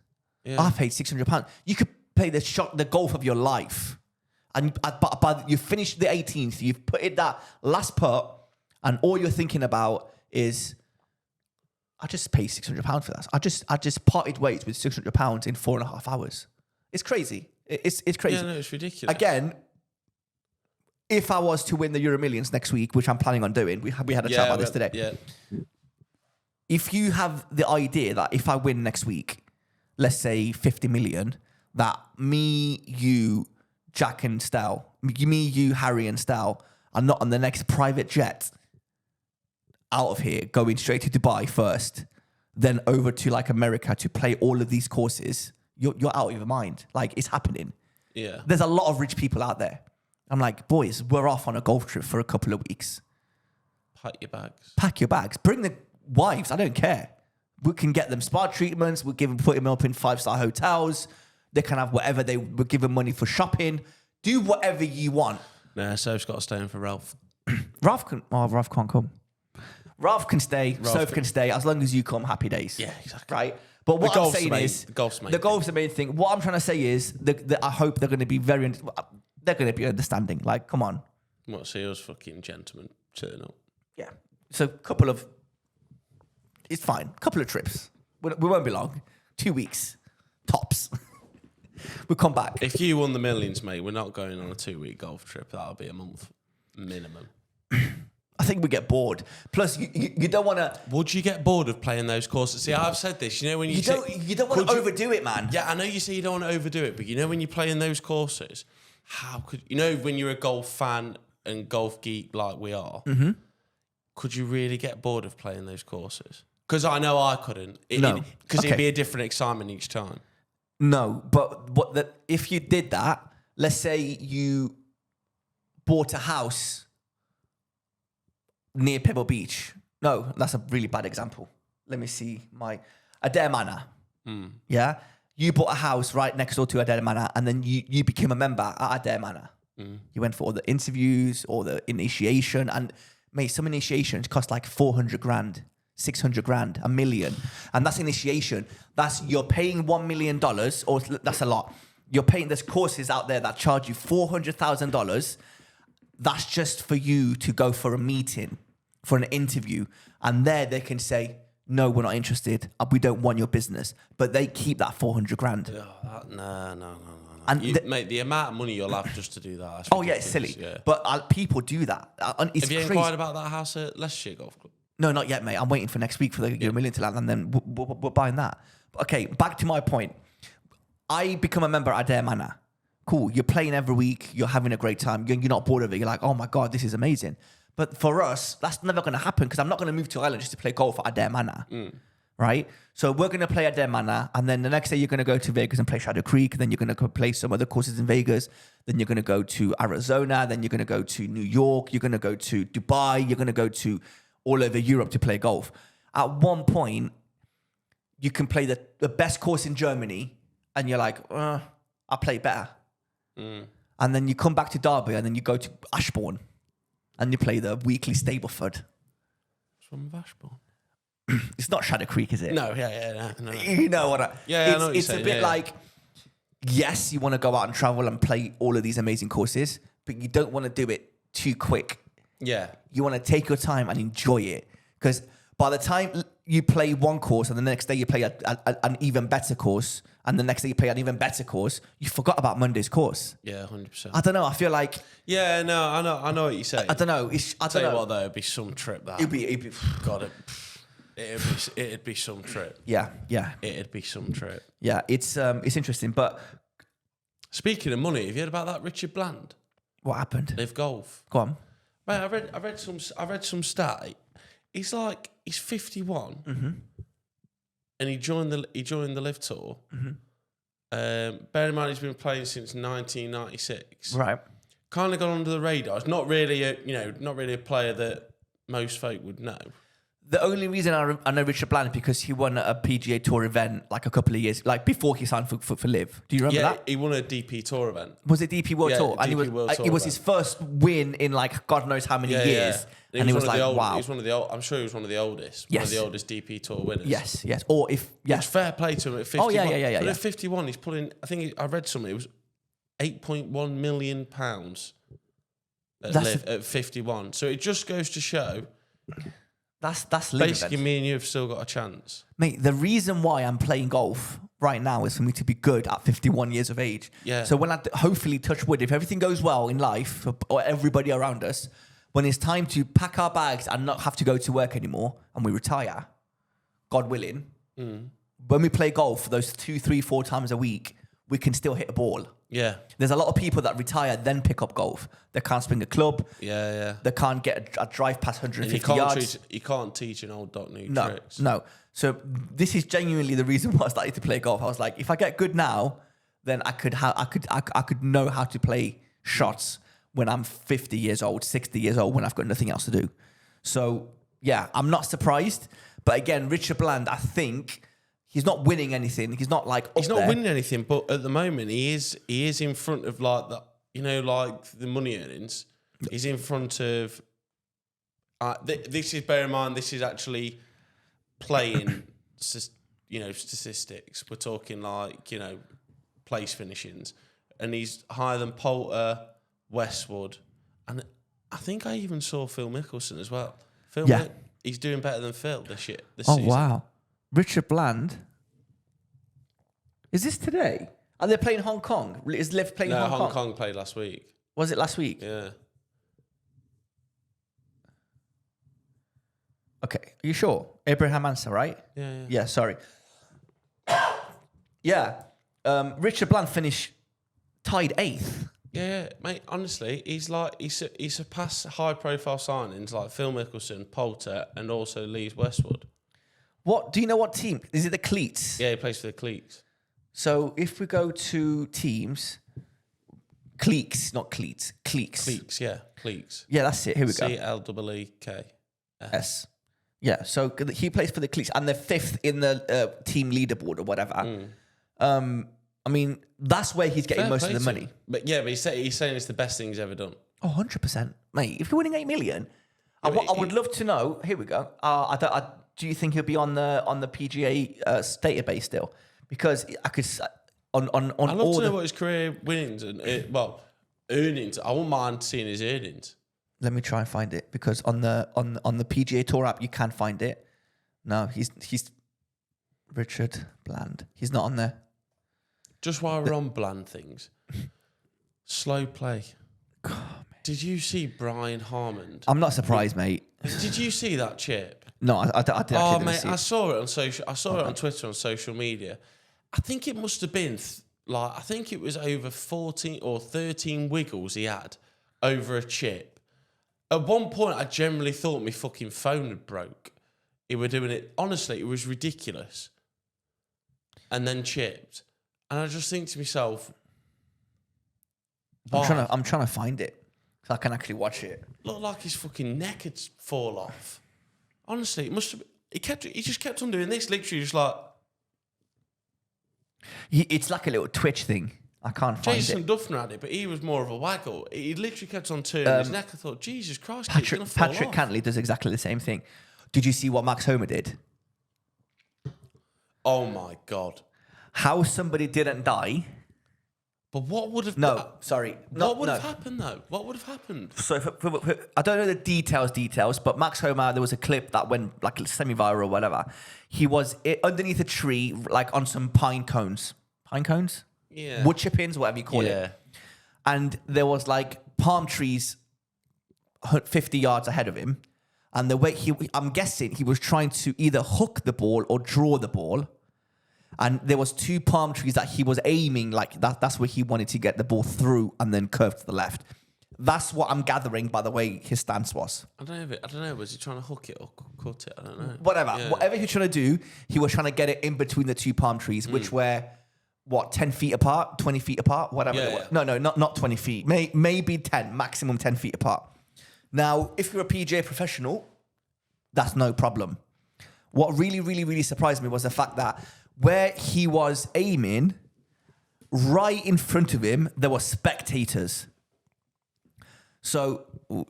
Yeah. I've paid £600. You could play the golf of your life. And by you finish the 18th, you've put in that last putt, and all you're thinking about is, I just paid £600 for that. I just parted ways with £600 in 4.5 hours. It's crazy. It's crazy. Yeah, no, it's ridiculous. Again, if I was to win the Euro Millions next week, which I'm planning on doing, we had a chat about this today. Yeah. If you have the idea that if I win next week, let's say 50 million, that me, you, Jack and Stel, me, you, Harry and Stel are not on the next private jet out of here, going straight to Dubai first, then over to like America to play all of these courses, you're out of your mind. Like, it's happening. Yeah. There's a lot of rich people out there. I'm like, boys, we're off on a golf trip for a couple of weeks. Pack your bags. Pack your bags. Bring the wives. I don't care. We can get them spa treatments. We'll put them up in 5-star hotels. They can have whatever we'll give them money for shopping. Do whatever you want. Nah, Soph's got to stay in for Ralph. Ralph can't come. Ralph can stay. Soph can stay. As long as you come, happy days. Yeah, exactly. Right? But what I'm saying is... The golf's the main thing. What I'm trying to say is I hope they're going to be they're going to be understanding. Like, come on. What, see us fucking gentlemen turn up? Yeah. So it's fine. Couple of trips. We won't be long. 2 weeks. Tops. We'll come back. If you won the millions, mate, we're not going on a 2-week golf trip. That'll be a month minimum. I think we get bored. Plus, you don't want to... Would you get bored of playing those courses? See, I've said this. You know when you don't want to overdo it, man. Yeah, I know you say you don't want to overdo it, but you know when you play in those courses, how could... You know when you're a golf fan and golf geek like we are, could you really get bored of playing those courses? Because I know I couldn't. Because it'd be a different excitement each time. No, but if you did that, let's say you bought a house near Pebble Beach. No, that's a really bad example. Let me see Adair Manor. Yeah? You bought a house right next door to Adair Manor and then you became a member at Adair Manor. You went for all the interviews or the initiation and mate, some initiations cost like 400 grand. 600 grand, $1 million. And that's initiation. You're paying $1 million, or that's a lot. You're paying, there's courses out there that charge you $400,000. That's just for you to go for a meeting, for an interview. And there they can say, no, we're not interested. We don't want your business. But they keep that 400 grand. No. And Mate, the amount of money you'll have just to do that. Oh, yeah, it's silly. Yeah. But people do that. It's Have you crazy. inquired about that house at Leicestershire Golf Club? No, not yet, mate. I'm waiting for next week for the Euro Million to land, and then we're buying that. Okay, back to my point. I become a member at Adair Manor. Cool. You're playing every week. You're having a great time. You're not bored of it. You're like, oh my God, this is amazing. But for us, that's never going to happen because I'm not going to move to Ireland just to play golf at Adair Manor. Right? So we're going to play at Adair Manor, and then the next day you're going to go to Vegas and play Shadow Creek, then you're going to play some other courses in Vegas, then you're going to go to Arizona, then you're going to go to New York, you're going to go to Dubai, you're going to go to all over Europe to play golf. At one point, you can play the best course in Germany, and you're like, I play better. And then you come back to Derby, and then you go to Ashbourne, and you play the weekly Stableford. What's wrong with Ashbourne? It's not Shadow Creek, is it? No. You know what I... Yeah, I know what you're it's saying, a bit yeah. like, yes, you want to go out and travel and play all of these amazing courses, but you don't want to do it too quick. Yeah. You want to take your time and enjoy it. Because by the time you play one course and the next day you play an even better course, and the next day you play an even better course, you forgot about Monday's course. Yeah, 100%. I don't know. I feel like... Yeah, no, I know what you're saying. I don't know. Tell you what, though, it'd be some trip, that. It'd be God, it'd be some trip. Yeah. It'd be some trip. Yeah, it's interesting. But Speaking of money, have you heard about that Richard Bland? what happened? Live Golf. Go on. Mate, I read some stat. He's 51, and he joined the Live Tour. Bear in mind, he's been playing since 1996. Right. Kind of gone under the radar. It's not really a player that most folk would know. The only reason I know Richard Bland is because he won a PGA Tour event like a couple of years, like before he signed for Live. Do you remember that? He won a DP Tour event. Was it DP World Tour? And DP World Tour it was his first win in like God knows how many years. Yeah. And he was like, wow. wow. He's one of the old, I'm sure he was one of the oldest. Yes. One of the oldest DP Tour winners. Yes. Or if It's fair play to him at 51. Oh, yeah. But at 51, he's pulling, I read something, it was £8.1 million at 51. So it just goes to show... That's basically me and you have still got a chance. Mate, the reason why I'm playing golf right now is for me to be good at 51 years of age. Yeah. So when I hopefully touch wood, if everything goes well in life or everybody around us, when it's time to pack our bags and not have to go to work anymore and we retire, God willing, when we play golf those 2, 3, 4 times a week, we can still hit a ball. Yeah. There's a lot of people that retire then pick up golf. They can't swing a club. Yeah. They can't get a drive past 150 yards. You can't teach an old dog new No, tricks. no. So this is genuinely the reason why I started to play golf. I was like, if I get good now, then I could know how to play shots when I'm 50 years old, 60 years old, when I've got nothing else to do. So yeah, I'm not surprised. But again, Richard Bland, I think he's not winning anything. He's not like he's not winning anything, but at the moment he is in front of like the like the money earnings. He's in front of. This is, bear in mind, this is actually playing. Statistics. We're talking like place finishings, and he's higher than Poulter, Westwood, and I think I even saw Phil Mickelson as well. He's doing better than Phil this season. Wow. Richard Bland. Is this today? Are they playing Hong Kong? Is Liv playing Hong Kong? Hong Kong played last week. Was it last week? Yeah. Okay. Are you sure? Abraham Answer, right? Yeah. Yeah, sorry. Yeah. Richard Bland finished tied 8th. Yeah, mate. Honestly, he surpassed high-profile signings like Phil Mickelson, Poulter, and also Leeds Westwood. What do you know? What team is it? The Cleats. Yeah, he plays for the Cleats. So if we go to teams, Cleeks, not Cleats, Cleeks. Cleeks, yeah, Cleeks. Yeah, that's it. Here we go. CLEEK. Yeah. So he plays for the Cleats, and they're 5th in the team leaderboard or whatever. I mean, that's where he's getting most of the money. But he's saying it's the best thing he's ever done. Oh, 100%. Mate, if you're winning 8 million, I would love to know. Here we go. Do you think he'll be on the PGA database still? Because I could on I'd love to know what his career winnings and earnings. I wouldn't mind seeing his earnings. Let me try and find it, because on the PGA Tour app you can find it. No, he's Richard Bland. He's not on there. Just while we're on bland things, slow play. God, Did you see Brian Harmond? I'm not surprised, mate. Did you see that chip? No, I actually Oh, didn't mate, see I it. saw it on social. I saw it on Twitter, on social media. I think it must have been I think it was over 14 or 13 wiggles he had over a chip. At one point, I generally thought my fucking phone had broke. He were doing it. Honestly, it was ridiculous. And then chipped, and I just think to myself, I'm trying to find it so I can actually watch it. looked like his fucking neck had fall off. Honestly, it must have. He just kept on doing this, literally, just like. It's like a little twitch thing. I can't find Jason it. Duffner had it, but he was more of a waggle. He literally kept on turning his neck. I thought, Jesus Christ, it's going to fall Patrick off. Cantley does exactly the same thing. Did you see what Max Homer did? Oh my God. How somebody didn't die. But what would have... No, sorry. What would have happened, though? What would have happened? So I don't know the details, but Max Homer, there was a clip that went like semi-viral or whatever. He was underneath a tree, like on some pine cones. Pine cones? Yeah. Wood chippings, whatever you call it. And there was like palm trees 50 yards ahead of him. And the way I'm guessing he was trying to either hook the ball or draw the ball. And there was 2 palm trees that he was aiming like that's where he wanted to get the ball through and then curve to the left. That's what I'm gathering by the way his stance was. I don't know. Was he trying to hook it or cut it? I don't know. Whatever. Yeah. Whatever he was trying to do, he was trying to get it in between the 2 palm trees, which were, 10 feet apart, 20 feet apart, whatever. Yeah. No, not 20 feet. Maybe 10, maximum 10 feet apart. Now, if you're a PGA professional, that's no problem. What really, really, really surprised me was the fact that where he was aiming, right in front of him, there were spectators. So,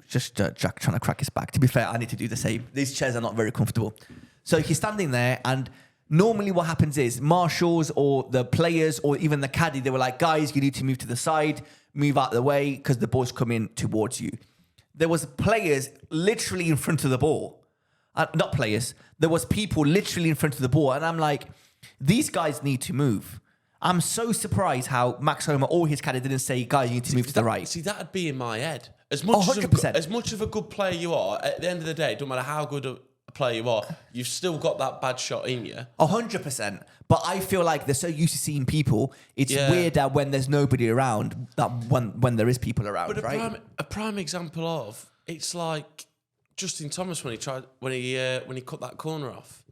just Jack trying to crack his back. To be fair, I need to do the same. These chairs are not very comfortable. So he's standing there, and normally what happens is marshals or the players or even the caddy, they were like, guys, you need to move to the side, move out of the way because the ball's coming towards you. There was players literally in front of the ball. Not players. There was people literally in front of the ball. And I'm like, these guys need to move. I'm so surprised how Max Homer or his caddy didn't say, guys, you need to move to the right. See, that'd be in my head. As much 100%. as much of a good player you are, at the end of the day, it don't matter how good a player you are, you've still got that bad shot in you. 100%. But I feel like they're so used to seeing people, it's weirder when there's nobody around that when there is people around, But right? a prime example of, it's like Justin Thomas when he cut that corner off.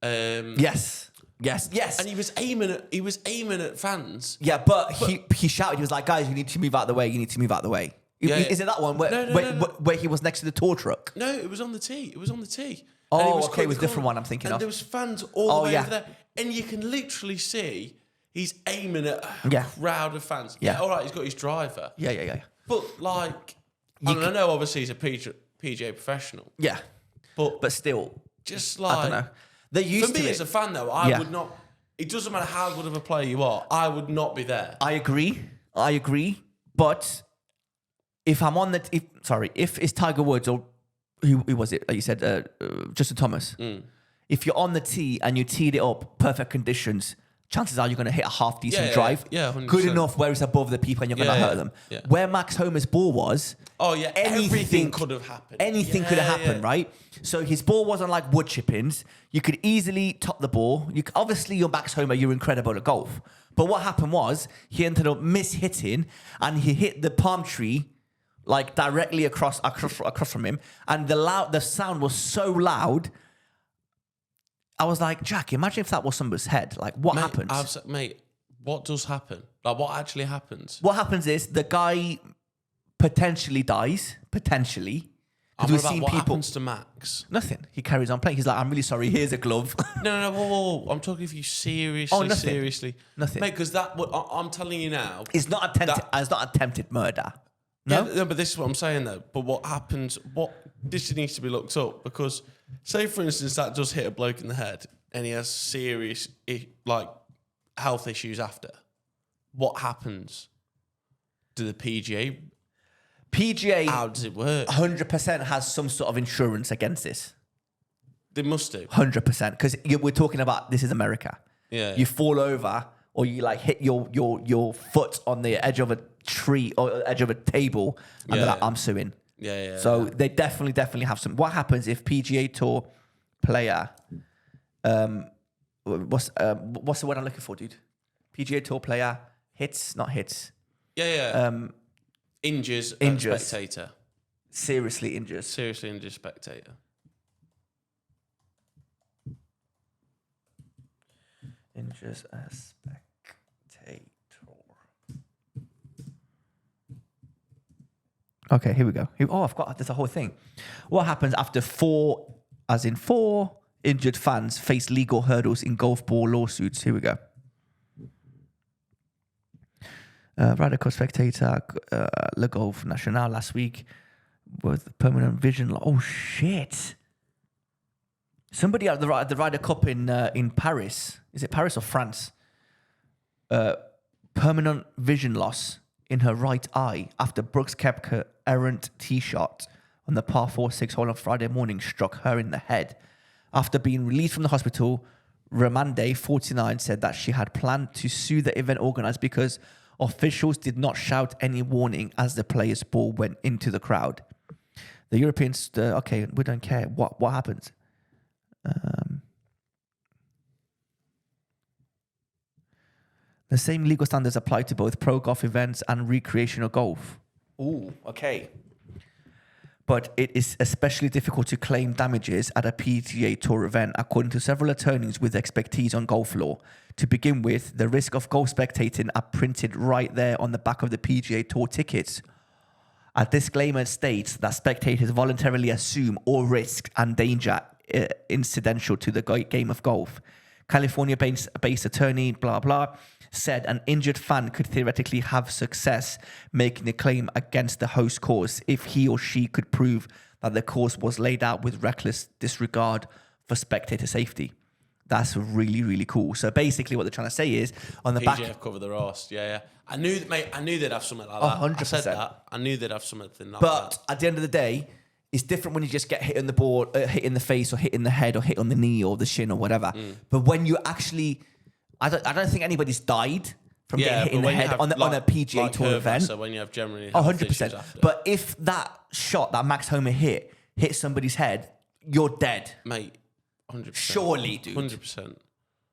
Yes. And he was aiming at fans. Yeah, but he shouted. He was like, "Guys, you need to move out the way. You need to move out the way." Is it that one where he was next to the tour truck? No, it was on the tee. It was on the tee. Oh, okay, it was a different one I'm thinking and of. there was fans all the way over there, and you can literally see he's aiming at a crowd of fans. Yeah, all right, he's got his driver. Yeah. But like, I know obviously he's a PGA professional. Yeah, but still, just like I don't know. They're used for me to as a fan though, I would not. It doesn't matter how good of a player you are, I would not be there. I agree. But if I'm on if it's Tiger Woods or who was it? Like you said, Justin Thomas. If you're on the tee and you teed it up, perfect conditions, chances are you're going to hit a half decent drive. Yeah, 100%. Good enough where it's above the people and you're going to hurt them. Yeah. Where Max Homer's ball was, everything could have happened. Anything could have happened, right? So his ball wasn't like wood chippings. You could easily top the ball. Obviously, you're Max Homer, you're incredible at golf. But what happened was he ended up mishitting and he hit the palm tree like directly across from him. And the sound was so loud. I was like, Jack, imagine if that was somebody's head. Like, what happens? Mate, what does happen? Like, what actually happens? What happens is the guy potentially dies. Potentially. What happens to Max? Nothing. He carries on playing. He's like, I'm really sorry. Here's a glove. No. Whoa. I'm talking if you seriously. Nothing. Mate, because I'm telling you now. It's not attempted murder. No? Yeah, no, but this is what I'm saying though. But what happens? This needs to be looked up because, say for instance, that does hit a bloke in the head and he has serious health issues after. What happens? Do the PGA? How does it work? 100% has some sort of insurance against this. They must do. 100%. Because we're talking about, this is America. Yeah. You fall over or you like hit your foot on the edge of a tree or edge of a table and they're like, I'm suing. Yeah. So they definitely have some. What happens if PGA Tour player, what's the word I'm looking for, dude? PGA Tour player not hits. Yeah. Injures a spectator. Seriously injures. Seriously injures spectator. Injures a spectator. Okay, here we go. There's a whole thing. What happens after four injured fans face legal hurdles in golf ball lawsuits? Here we go. Radical spectator, Le Golf National last week with permanent vision. Oh shit! Somebody at the Ryder Cup in Paris. Is it Paris or France? Permanent vision loss in her right eye after Brooks Koepka errant tee shot on the par 4-6 hole on Friday morning struck her in the head. After being released from the hospital, Ramande, 49, said that she had planned to sue the event organized because officials did not shout any warning as the player's ball went into the crowd. The Europeans, okay, we don't care. What happens? The same legal standards apply to both pro golf events and recreational golf. Ooh, okay. But it is especially difficult to claim damages at a PGA Tour event, according to several attorneys with expertise on golf law. To begin with, the risk of golf spectating are printed right there on the back of the PGA Tour tickets. A disclaimer states that spectators voluntarily assume all risk and danger incidental to the game of golf. California-based attorney, blah, blah, said an injured fan could theoretically have success making a claim against the host course if he or she could prove that the course was laid out with reckless disregard for spectator safety. That's really, really cool. So basically what they're trying to say is on the back... PGF cover the arse, yeah. I knew they'd have something like that. 100%. I said that. I knew they'd have something like that. But at the end of the day, it's different when you just get hit in the board, hit in the face or hit in the head or hit on the knee or the shin or whatever. But when you actually... I don't think anybody's died from getting hit in the head on a PGA Tour event. So when you have generally 100%. But if that shot that Max Homer hit somebody's head, you're dead. Mate, 100%. Surely, dude. 100%.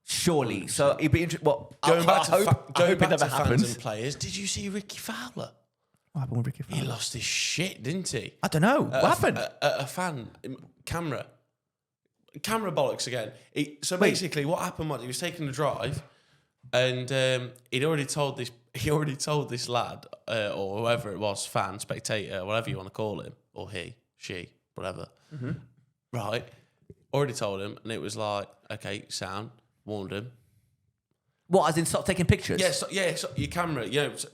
Surely. 100%. So it'd be interesting. Well, going back to fans and players, did you see Ricky Fowler? What happened with Ricky Fowler? He lost his shit, didn't he? I don't know. What happened? A fan, camera bollocks again. Basically, what happened was he was taking the drive, and he'd already told this lad or whoever it was, fan, spectator, whatever you want to call him, or he, she, whatever. Mm-hmm. Right, already told him, and it was like, okay, sound, warned him. What, as in stop taking pictures? Yeah, so your camera,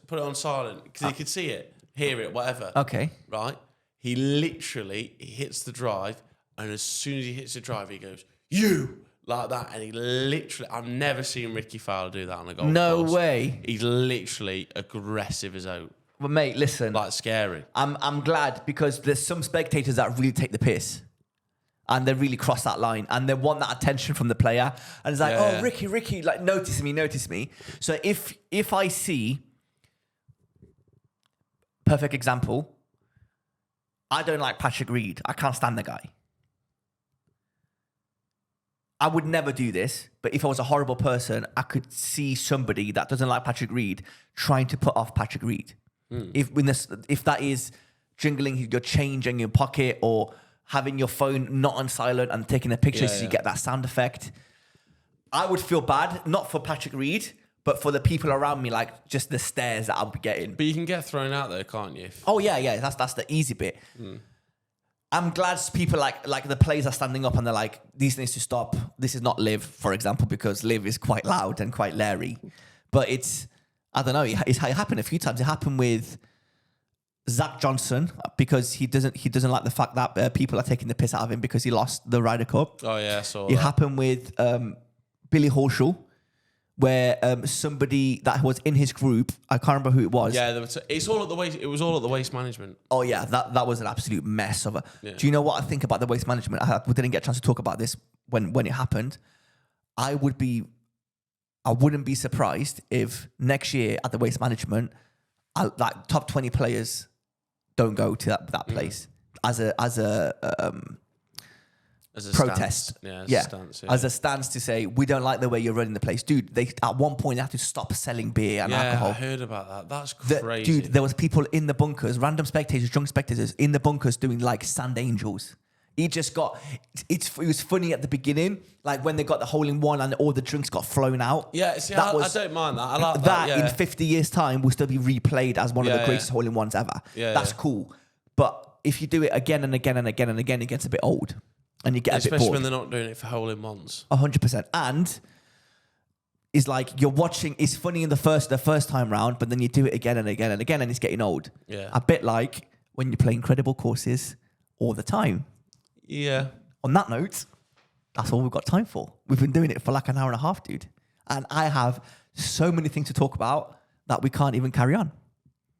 put it on silent because he could see it, hear it, whatever. Okay. Right, he literally hits the drive. And as soon as he hits the drive, he goes, you, like that. And he literally, I've never seen Ricky Fowler do that on a golf course. No way. He's literally aggressive as out. Well, mate, listen. Like scary. I'm glad because there's some spectators that really take the piss. And they really cross that line. And they want that attention from the player. And it's like, Ricky, like, notice me. So if I see, perfect example, I don't like Patrick Reed. I can't stand the guy. I would never do this, but if I was a horrible person, I could see somebody that doesn't like Patrick Reed trying to put off Patrick Reed. If that is jingling your change in your pocket or having your phone not on silent and taking a picture so you get that sound effect, I would feel bad, not for Patrick Reed, but for the people around me, like just the stares that I'll be getting. But you can get thrown out there, can't you? Oh yeah, that's the easy bit. I'm glad people like the players are standing up and they're like, these needs to stop. This is not Liv, for example, because Liv is quite loud and quite leery. But I don't know, it happened a few times. It happened with Zach Johnson because he doesn't like the fact that people are taking the piss out of him because he lost the Ryder Cup. Oh yeah, I saw it happened with Billy Horschel where somebody that was in his group, I can't remember who it was. Yeah, it's all at the waste. It was all at the waste management. Oh yeah, that was an absolute mess of a. Yeah. Do you know what I think about the waste management? We didn't get a chance to talk about this when it happened. I wouldn't be surprised if next year at the waste management, like top 20 players don't go to that place as a protest. Stance. Yeah, as a stance. Yeah. As a stance to say, we don't like the way you're running the place. Dude, they at one point they have to stop selling beer and alcohol. I heard about that. That's crazy. Dude, there was people in the bunkers, random spectators, drunk spectators in the bunkers doing like sand angels. He just got, it was funny at the beginning, like when they got the hole in one and all the drinks got flown out. Yeah, see, I don't mind that. I like that. That in 50 years' time will still be replayed as one of the greatest hole in ones ever. Yeah, that's cool. But if you do it again and again and again and again, it gets a bit old. And you get a bit bored. Especially when they're not doing it for hole in ones. 100%. And it's like you're watching, it's funny in the first time round, but then you do it again and again and again and it's getting old. Yeah. A bit like when you play incredible courses all the time. Yeah. On that note, that's all we've got time for. We've been doing it for like an hour and a half, dude. And I have so many things to talk about that we can't even carry on.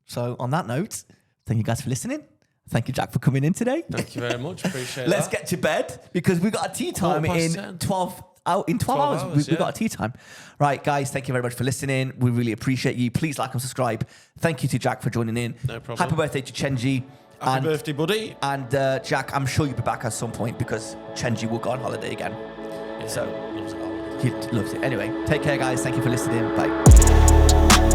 So on that note, thank you guys for listening. Thank you, Jack, for coming in today. Thank you very much. Appreciate Let's get to bed because we got a tea time in 12 hours. We got a tea time. Right, guys, thank you very much for listening. We really appreciate you. Please like and subscribe. Thank you to Jack for joining in. No problem. Happy birthday to Chenji. Happy birthday, buddy. And Jack, I'm sure you'll be back at some point because Chenji will go on holiday again. Yeah, so loves it. he loves it. Anyway, take care, guys. Thank you for listening. Bye.